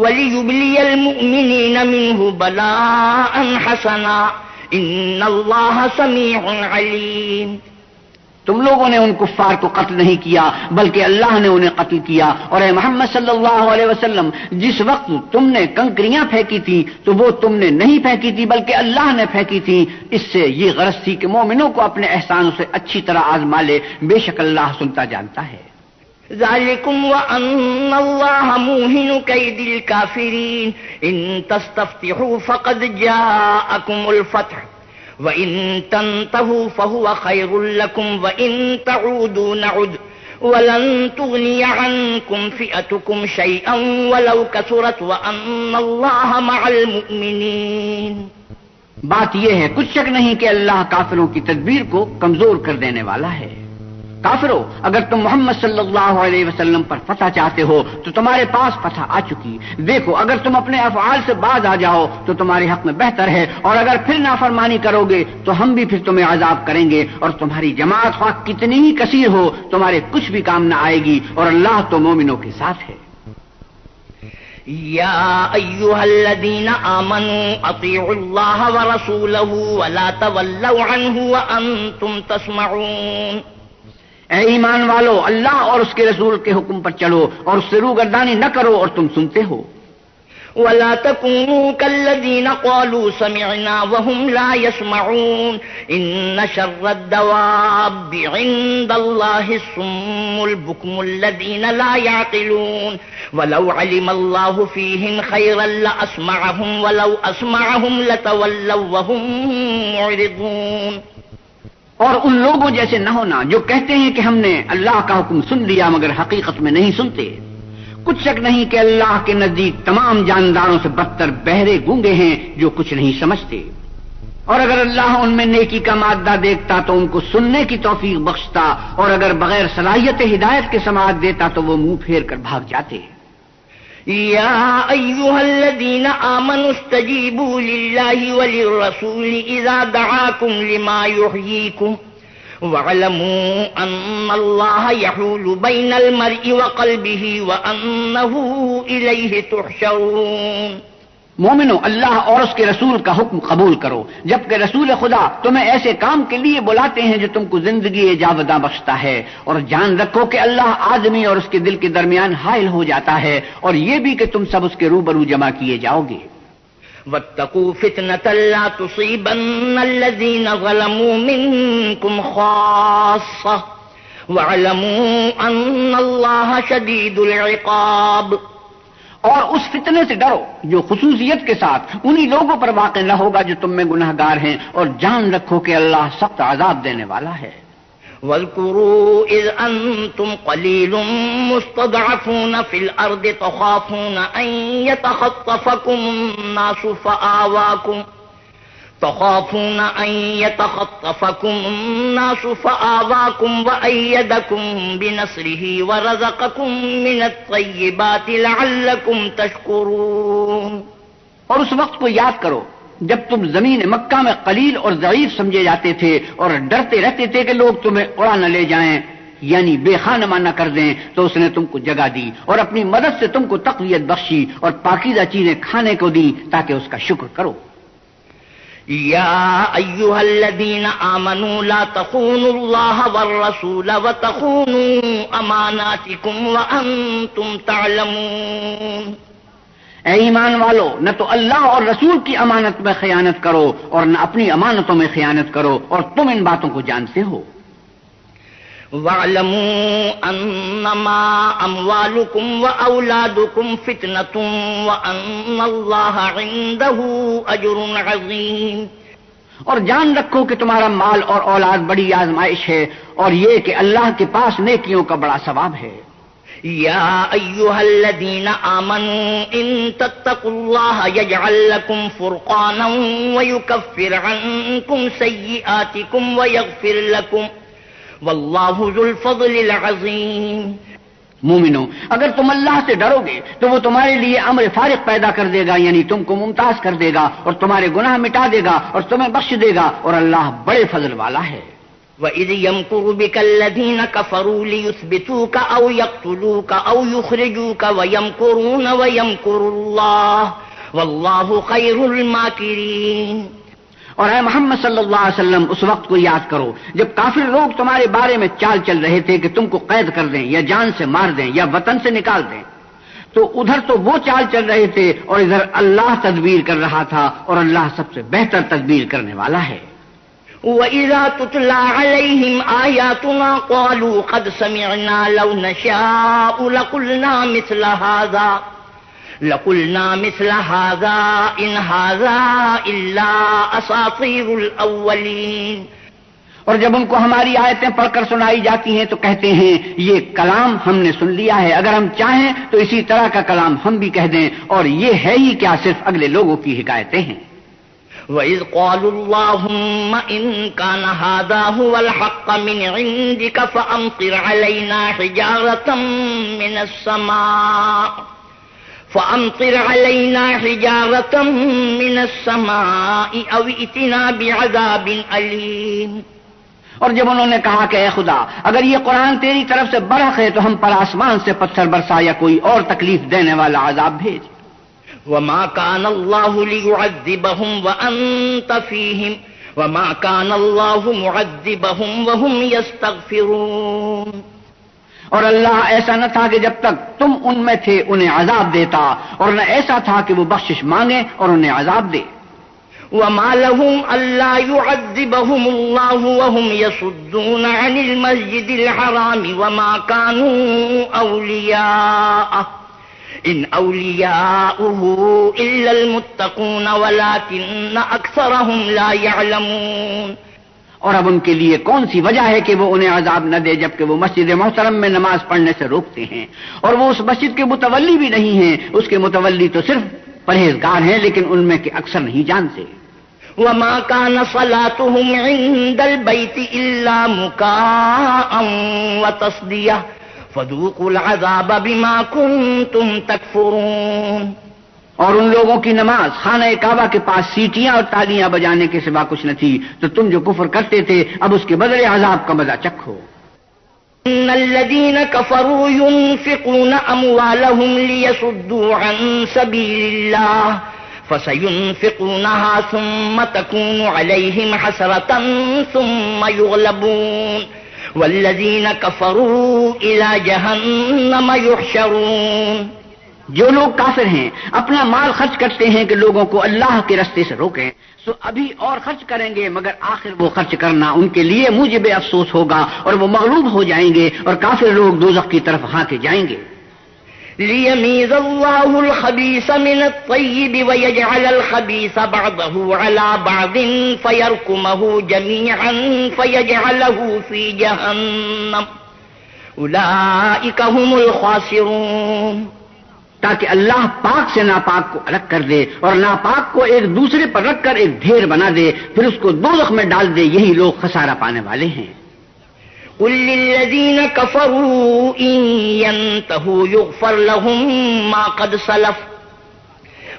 وَلِيُبْلِيَ الْمُؤْمِنِينَ مِنْهُ بَلَاءً حَسَنًا ان اللہ سمیع علیم۔ تم لوگوں نے ان کفار کو قتل نہیں کیا بلکہ اللہ نے انہیں قتل کیا، اور اے محمد صلی اللہ علیہ وسلم، جس وقت تم نے کنکریاں پھینکی تھی تو وہ تم نے نہیں پھینکی تھی بلکہ اللہ نے پھینکی تھی۔ اس سے یہ غرض تھی کہ مومنوں کو اپنے احسانوں سے اچھی طرح آزما لے، بے شک اللہ سنتا جانتا ہے۔ ذلكم وأن الله موهن كيد الكافرين إن تستفتحوا فقد جاءكم الفتح وإن تنتهوا فهو خير لكم وإن تعودوا نعد ولن تغني عنكم فئتكم شيئا ولو كثرت وأن الله مع المؤمنين۔ بات یہ ہے، کچھ شک نہیں کہ اللہ کافروں کی تدبیر کو کمزور کر دینے والا ہے۔ کافرو، اگر تم محمد صلی اللہ علیہ وسلم پر فتح چاہتے ہو تو تمہارے پاس فتح آ چکی۔ دیکھو، اگر تم اپنے افعال سے باز آ جاؤ تو تمہارے حق میں بہتر ہے، اور اگر پھر نافرمانی کرو گے تو ہم بھی پھر تمہیں عذاب کریں گے، اور تمہاری جماعت خواہ کتنی ہی کثیر ہو تمہارے کچھ بھی کام نہ آئے گی، اور اللہ تو مومنوں کے ساتھ ہے۔ یا ایھا الذین آمنوا اطیعوا اللہ ورسولہ ولا تولوا عنہ وانتم تسمعون۔ اے ایمان والو، اللہ اور اس کے رسول کے حکم پر چلو اور اس سے روگردانی نہ کرو اور تم سنتے ہو۔ ولا تكونوا كالذين قالوا سمعنا وهم لا يسمعون ان شر الدواب عند الله الصم البكم الذين لا يعقلون ولو علم الله فيهم خيرا لأسمعهم ولو أسمعهم لتولوا وهم معرضون۔ اور ان لوگوں جیسے نہ ہونا جو کہتے ہیں کہ ہم نے اللہ کا حکم سن لیا مگر حقیقت میں نہیں سنتے۔ کچھ شک نہیں کہ اللہ کے نزدیک تمام جانداروں سے بدتر بہرے گونگے ہیں جو کچھ نہیں سمجھتے، اور اگر اللہ ان میں نیکی کا مادہ دیکھتا تو ان کو سننے کی توفیق بخشتا، اور اگر بغیر صلاحیت ہدایت کے سماعت دیتا تو وہ منہ پھیر کر بھاگ جاتے۔ یا ایھا الذین آمنوا استجیبوا للہ وللرسول اذا دعاکم لما یحییکم واعلموا ان اللہ یحول بین المرء وقلبہ وانہ الیہ تحشرون۔ مومنو، اللہ اور اس کے رسول کا حکم قبول کرو، جبکہ رسول خدا تمہیں ایسے کام کے لیے بلاتے ہیں جو تم کو زندگی جاوداں بخشتا ہے، اور جان رکھو کہ اللہ آدمی اور اس کے دل کے درمیان حائل ہو جاتا ہے، اور یہ بھی کہ تم سب اس کے روبرو جمع کیے جاؤ گے۔ واتقوا فتنة لا تصيبن الذين ظلموا منكم خاصة واعلموا أن الله شديد العقاب۔ اور اس فتنے سے ڈرو جو خصوصیت کے ساتھ انہی لوگوں پر واقع نہ ہوگا جو تم میں گناہگار ہیں، اور جان رکھو کہ اللہ سخت عذاب دینے والا ہے۔ واذكروا إذ أنتم قليل مستضعفون في الأرض تخافون أن يتخطفكم الناس فآواكم وأيدكم بنصره ورزقكم من الطيبات لعلكم تشكرون۔ اور اس وقت کو یاد کرو جب تم زمین مکہ میں قلیل اور ضعیف سمجھے جاتے تھے اور ڈرتے رہتے تھے کہ لوگ تمہیں اڑا نہ لے جائیں، یعنی بے خانمہ نہ کر دیں، تو اس نے تم کو جگہ دی اور اپنی مدد سے تم کو تقویت بخشی اور پاکیزہ چیزیں کھانے کو دی تاکہ اس کا شکر کرو۔ يا أيها الذين آمنوا لا تخونوا الله والرسول وتخونوا أماناتكم وأنتم تعلمون۔ اے ایمان والو، نہ تو اللہ اور رسول کی امانت میں خیانت کرو اور نہ اپنی امانتوں میں خیانت کرو، اور تم ان باتوں کو جانتے ہو۔ وَاعْلَمُوا أَنَّمَا أَمْوَالُكُمْ وَأَوْلَادُكُمْ فِتْنَةٌ وَأَنَّ اللَّهَ عِندَهُ أَجْرٌ عَظِيمٌ۔ اور جان رکھو کہ تمہارا مال اور اولاد بڑی آزمائش ہے، اور یہ کہ اللہ کے پاس نیکیوں کا بڑا ثواب ہے۔ يا أيها الذين آمنوا إن تتقوا الله يجعل لكم فرقانا ويكفر عنكم سيئاتكم ويغفر لكم والله ذو الفضل العظيم۔ مومنو، اگر تم اللہ سے ڈرو گے تو وہ تمہارے لیے امر فارق پیدا کر دے گا، یعنی تم کو ممتاز کر دے گا اور تمہارے گناہ مٹا دے گا اور تمہیں بخش دے گا، اور اللہ بڑے فضل والا ہے۔ وَإِذْ يَمْكُرُ بِكَ الَّذِينَ كَفَرُوا لِيُثْبِتُوكَ أَوْ يَقْتُلُوكَ أَوْ يُخْرِجُوكَ وَيَمْكُرُونَ وَيَمْكُرُ اللَّهُ وَاللَّهُ خَيْرُ الْمَاكِرِينَ۔ اور اے محمد صلی اللہ علیہ وسلم، اس وقت کو یاد کرو جب کافر لوگ تمہارے بارے میں چال چل رہے تھے کہ تم کو قید کر دیں یا جان سے مار دیں یا وطن سے نکال دیں، تو ادھر تو وہ چال چل رہے تھے اور ادھر اللہ تدبیر کر رہا تھا، اور اللہ سب سے بہتر تدبیر کرنے والا ہے۔ وَإِذَا تُتْلَى عَلَيْهِمْ آيَاتُنَا قَالُوا قَدْ سَمِعْنَا لَوْ نَشَاءُ لَقُلْنَا مِثْلَ هَذَا إِنْ هَذَا إِلَّا أَسَاطِيرُ الْأَوَّلِينَ۔ اور جب ان کو ہماری آیتیں پڑھ کر سنائی جاتی ہیں تو کہتے ہیں یہ کلام ہم نے سن لیا ہے، اگر ہم چاہیں تو اسی طرح کا کلام ہم بھی کہہ دیں، اور یہ ہے ہی کیا، صرف اگلے لوگوں کی حکایتیں ہیں۔ وَإِذْ قَالُوا اللَّهُمَّ إِن كَانَ هَذَا هُوَ الْحَقَّ مِنْ عِندِكَ فَأَمْطِرْ عَلَيْنَا حِجَارَةً مِّنَ السَّمَاءِ أَوْ ائْتِنَا بِعَذَابٍ أَلِيمٍ۔ اور جب انہوں نے کہا کہ اے خدا، اگر یہ قرآن تیری طرف سے برحق ہے تو ہم پر آسمان سے پتھر برسا یا کوئی اور تکلیف دینے والا عذاب بھیج۔ وَمَا كَانَ اللَّهُ لِيُعَذِّبَهُمْ وَأَنْتَ فِيهِمْ وَمَا كَانَ اللَّهُ مُعَذِّبَهُمْ وَهُمْ يَسْتَغْفِرُونَ۔ اور اللہ ایسا نہ تھا کہ جب تک تم ان میں تھے انہیں عذاب دیتا، اور نہ ایسا تھا کہ وہ بخشش مانگے اور انہیں عذاب دے۔ وَمَا لَهُمْ أَلَّا يُعَذِّبَهُمُ اللَّهُ وَهُمْ يَصُدُّونَ عَنِ الْمَسْجِدِ الْحَرَامِ وَمَا كَانُوا أَوْلِيَاءَهُ إِنْ أَوْلِيَاؤُهُ إِلَّا الْمُتَّقُونَ وَلَكِنَّ أَكْثَرَهُمْ لَا يَعْلَمُونَ۔ اور اب ان کے لیے کون سی وجہ ہے کہ وہ انہیں عذاب نہ دے جبکہ وہ مسجد محترم میں نماز پڑھنے سے روکتے ہیں، اور وہ اس مسجد کے متولی بھی نہیں ہیں، اس کے متولی تو صرف پرہیزگار ہیں لیکن ان میں کے اکثر نہیں جانتے۔ وَمَا كَانَ صَلَاتُهُمْ عِندَ الْبَيْتِ إِلَّا مُكَاءً وَتَصْدِيَةً فَذُوقُوا الْعَذَابَ بِمَا كُنتُمْ تَكْفُرُونَ۔ اور ان لوگوں کی نماز خانہ کعبہ کے پاس سیٹیاں اور تالیاں بجانے کے سوا کچھ نہ تھی، تو تم جو کفر کرتے تھے اب اس کے بدلے عذاب کا مزہ چکھو۔ إِنَّ الَّذِينَ كَفَرُوا يُنْفِقُونَ أَمْوَالَهُمْ لِيَصُدُّوا عَن سَبِيلِ اللَّهِ فسينفقونها ثم تكون عليهم حسرة ثم يغلبون والذين كفروا إلى جهنم يحشرون۔ جو لوگ کافر ہیں اپنا مال خرچ کرتے ہیں کہ لوگوں کو اللہ کے راستے سے روکیں، سو ابھی اور خرچ کریں گے، مگر آخر وہ خرچ کرنا ان کے لیے موجب افسوس ہوگا اور وہ مغلوب ہو جائیں گے اور کافر لوگ دوزخ کی طرف ہانکے جائیں گے۔ ليميز الله الخبيث من الطيب ويجعل الخبيث بعضه على بعض فيركمه جميعا فيجعله في جهنم أولئك هم الخاسرون۔ تاکہ اللہ پاک سے ناپاک کو الگ کر دے اور ناپاک کو ایک دوسرے پر رکھ کر ایک ڈھیر بنا دے، پھر اس کو دوزخ میں ڈال دے، یہی لوگ خسارہ پانے والے ہیں۔ قل للذين كفروا إن ينتهوا يغفر لهم ما قد سلف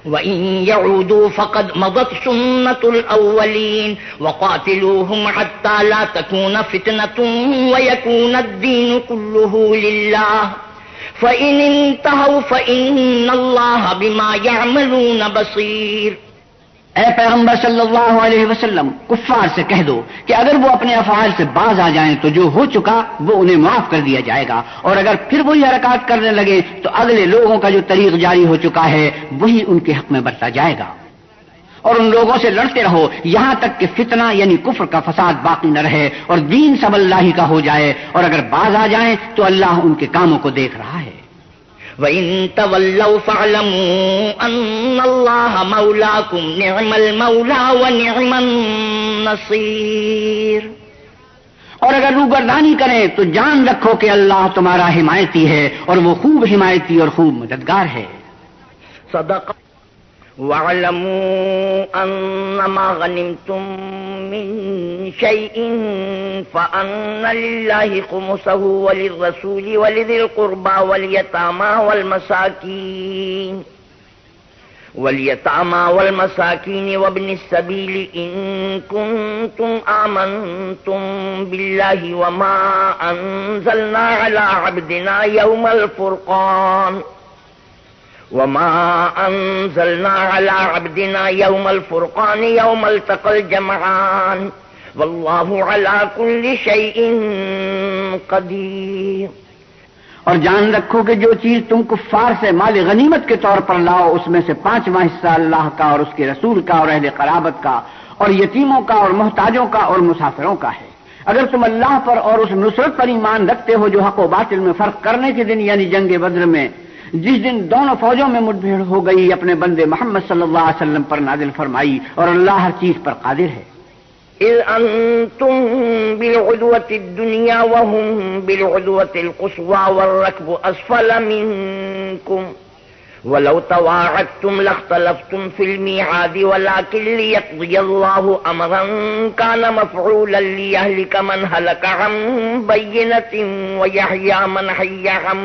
وإن يعودوا فقد مضت سنة الأولين وقاتلوهم حتى لا تكون فتنة ويكون الدين كله لله فإن انتهوا فإن الله بما يعملون بصير۔ اے پیغمبر صلی اللہ علیہ وسلم، کفار سے کہہ دو کہ اگر وہ اپنے افعال سے باز آ جائیں تو جو ہو چکا وہ انہیں معاف کر دیا جائے گا، اور اگر پھر وہی حرکات کرنے لگے تو اگلے لوگوں کا جو طریق جاری ہو چکا ہے وہی ان کے حق میں برتا جائے گا۔ اور ان لوگوں سے لڑتے رہو یہاں تک کہ فتنہ یعنی کفر کا فساد باقی نہ رہے اور دین سب اللہ ہی کا ہو جائے، اور اگر باز آ جائیں تو اللہ ان کے کاموں کو دیکھ رہا ہے۔ وَإِن تَوَلَّوْا فَاعْلَمُوا أَنَّ اللَّهَ مَوْلَاكُمْ نِعْمَ الْمَوْلَى وَنِعْمَ النَّصِيرُ۔ اور اگر روگردانی کریں تو جان رکھو کہ اللہ تمہارا حمایتی ہے اور وہ خوب حمایتی اور خوب مددگار ہے۔ صدق۔ وَاعْلَمُوا أَنَّمَا غَنِمْتُم مِّن شَيْءٍ فَأَنَّ لِلَّهِ خُمُسَهُ وَلِلرَّسُولِ وَلِذِي الْقُرْبَى وَالْيَتَامَى وَالْمَسَاكِينِ وَابْنِ السَّبِيلِ إِن كُنتُمْ آمَنتُم بِاللَّهِ وَمَا أَنزَلْنَا عَلَى عَبْدِنَا يَوْمَ الْفُرْقَانِ يَوْمَ الْتَقَى الْجَمْعَانِ وَاللَّهُ عَلَى كُلِّ شَيْءٍ قَدِيرٌ۔ اور جان رکھو کہ جو چیز تم کفار سے مال غنیمت کے طور پر لاؤ اس میں سے 5واں حصہ اللہ کا اور اس کے رسول کا اور اہل قرابت کا اور یتیموں کا اور محتاجوں کا اور مسافروں کا ہے۔ اگر تم اللہ پر اور اس نصرت پر ایمان رکھتے ہو جو حق و باطل میں فرق کرنے کے دن یعنی جنگ بدر میں جس دن دونوں فوجوں میں مٹ بھیڑ ہو گئی اپنے بندے محمد صلی اللہ علیہ وسلم پر نازل فرمائی، اور اللہ ہر چیز پر قادر ہے۔ إذ أنتم بالعدوة الدنيا وهم بالعدوة القصوى والركب أسفل منكم ولو تواعدتم لاختلفتم في الميعاد ولكن ليقضي الله أمرا كان مفعولا ليهلك من هلك عن بينة ويحيى من حي عن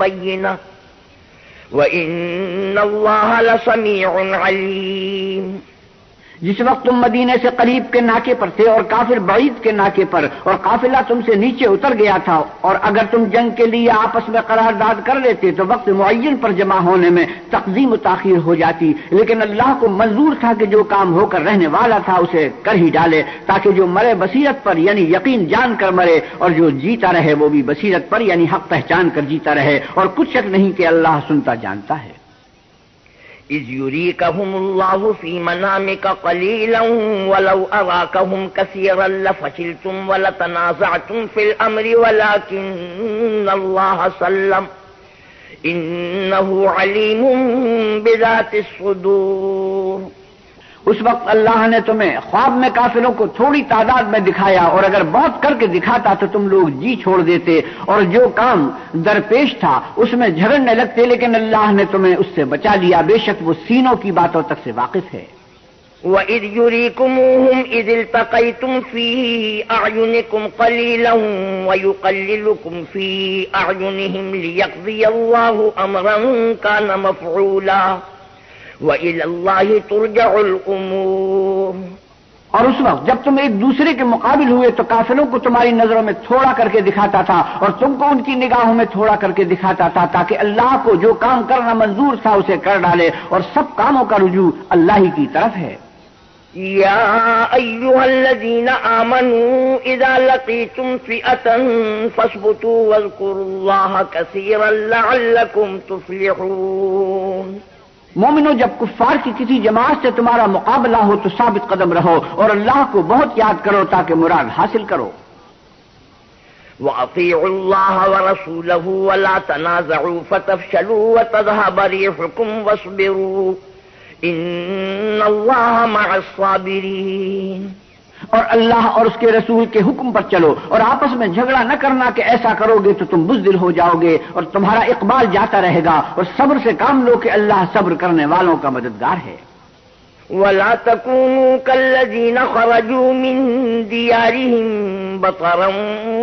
بينة وإن الله لسميع عليم۔ جس وقت تم مدینے سے قریب کے ناکے پر تھے اور کافر بعید کے ناکے پر اور قافلہ تم سے نیچے اتر گیا تھا، اور اگر تم جنگ کے لیے آپس میں قرارداد کر لیتے تو وقت معین پر جمع ہونے میں تقدیم و تاخیر ہو جاتی، لیکن اللہ کو منظور تھا کہ جو کام ہو کر رہنے والا تھا اسے کر ہی ڈالے، تاکہ جو مرے بصیرت پر یعنی یقین جان کر مرے اور جو جیتا رہے وہ بھی بصیرت پر یعنی حق پہچان کر جیتا رہے، اور کچھ شک نہیں کہ اللہ سنتا جانتا ہے۔ إذ يريكهم الله في منامك قليلا ولو أراكهم كثيرا لفشلتم ولتنازعتم في الأمر ولكن الله سلم إنه عليم بذات الصدور۔ اس وقت اللہ نے تمہیں خواب میں کافروں کو تھوڑی تعداد میں دکھایا، اور اگر بہت کر کے دکھاتا تو تم لوگ جی چھوڑ دیتے اور جو کام درپیش تھا اس میں جھگڑنے لگتے، لیکن اللہ نے تمہیں اس سے بچا لیا، بے شک وہ سینوں کی باتوں تک سے واقف ہے۔ وَإِذْ يُرِيكُمُوهُمْ إِذِ الْتَقَيْتُمْ فِي أَعْيُنِكُمْ قَلِيلًا وَيُقَلِّلُكُمْ فِي أَعْيُنِهِمْ لِيَقْضِيَ اللَّهُ أَمْرًا كَانَ مَفْعُولًا وَإِلَى اللَّهِ تُرْجَعُ الْأُمُورُ۔ اور اس وقت جب تم ایک دوسرے کے مقابل ہوئے تو کافروں کو تمہاری نظروں میں تھوڑا کر کے دکھاتا تھا اور تم کو ان کی نگاہوں میں تھوڑا کر کے دکھاتا تھا، تاکہ اللہ کو جو کام کرنا منظور تھا اسے کر ڈالے، اور سب کاموں کا رجوع اللہ ہی کی طرف ہے۔ يا أيها الذين آمنوا إذا لقيتم فئة فاثبتوا واذكروا الله كثيرا لعلكم تفلحون۔ مومنو، جب کفار کی کسی جماعت سے تمہارا مقابلہ ہو تو ثابت قدم رہو اور اللہ کو بہت یاد کرو تاکہ مراد حاصل کرو۔ وَأَطِيعُوا اللَّهَ وَرَسُولَهُ وَلَا تَنَازَعُوا فَتَفْشَلُوا وَتَذْهَبَ رِيحُكُمْ وَاصْبِرُوا إِنَّ اللَّهَ مَعَ الصَّابِرِينَ۔ اور اللہ اور اس کے رسول کے حکم پر چلو اور آپس میں جھگڑا نہ کرنا کہ ایسا کرو گے تو تم بزدل ہو جاؤ گے اور تمہارا اقبال جاتا رہے گا، اور صبر سے کام لو کہ اللہ صبر کرنے والوں کا مددگار ہے۔ وَلَا تَكُونُوا كَالَّذِينَ خَرَجُوا مِن دِيَارِهِمْ بَطَرًا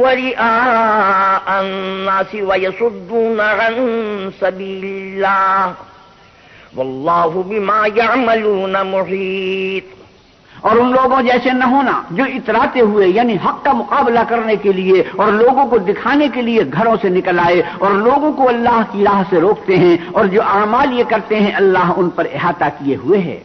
وَرِئَاءَ النَّاسِ وَيَصُدُّونَ عَن سَبِيلِ اللَّهِ وَاللَّهُ بِمَا يَعْمَلُونَ مُحِيطٌ۔ اور ان لوگوں جیسے نہ ہونا جو اتراتے ہوئے یعنی حق کا مقابلہ کرنے کے لیے اور لوگوں کو دکھانے کے لیے گھروں سے نکل آئے اور لوگوں کو اللہ کی راہ سے روکتے ہیں، اور جو اعمال یہ کرتے ہیں اللہ ان پر احاطہ کیے ہوئے ہے۔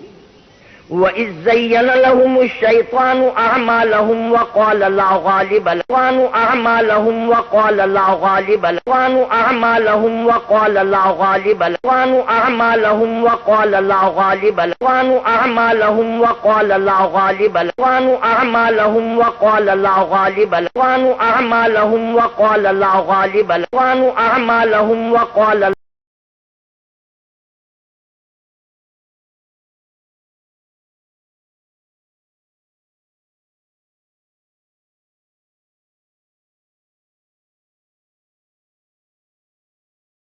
وَإِذْ زَيَّنَ لَهُمُ الشَّيْطَانُ أَعْمَالَهُمْ وَقَالَ لَا غَالِبَ لَكُمْ أَعْمَالَهُمْ وَقَالَ لَا غَالِبَ لَكُمْ أَعْمَالَهُمْ وَقَالَ لَا غَالِبَ لَكُمْ أَعْمَالَهُمْ وَقَالَ لَا غَالِبَ لَكُمْ أَعْمَالَهُمْ وَقَالَ لَا غَالِبَ لَكُمْ أَعْمَالَهُمْ وَقَالَ لَا غَالِبَ لَكُمْ أَعْمَالَهُمْ وَقَالَ لَا غَالِبَ لَكُمْ أَعْمَالَهُمْ وَقَالَ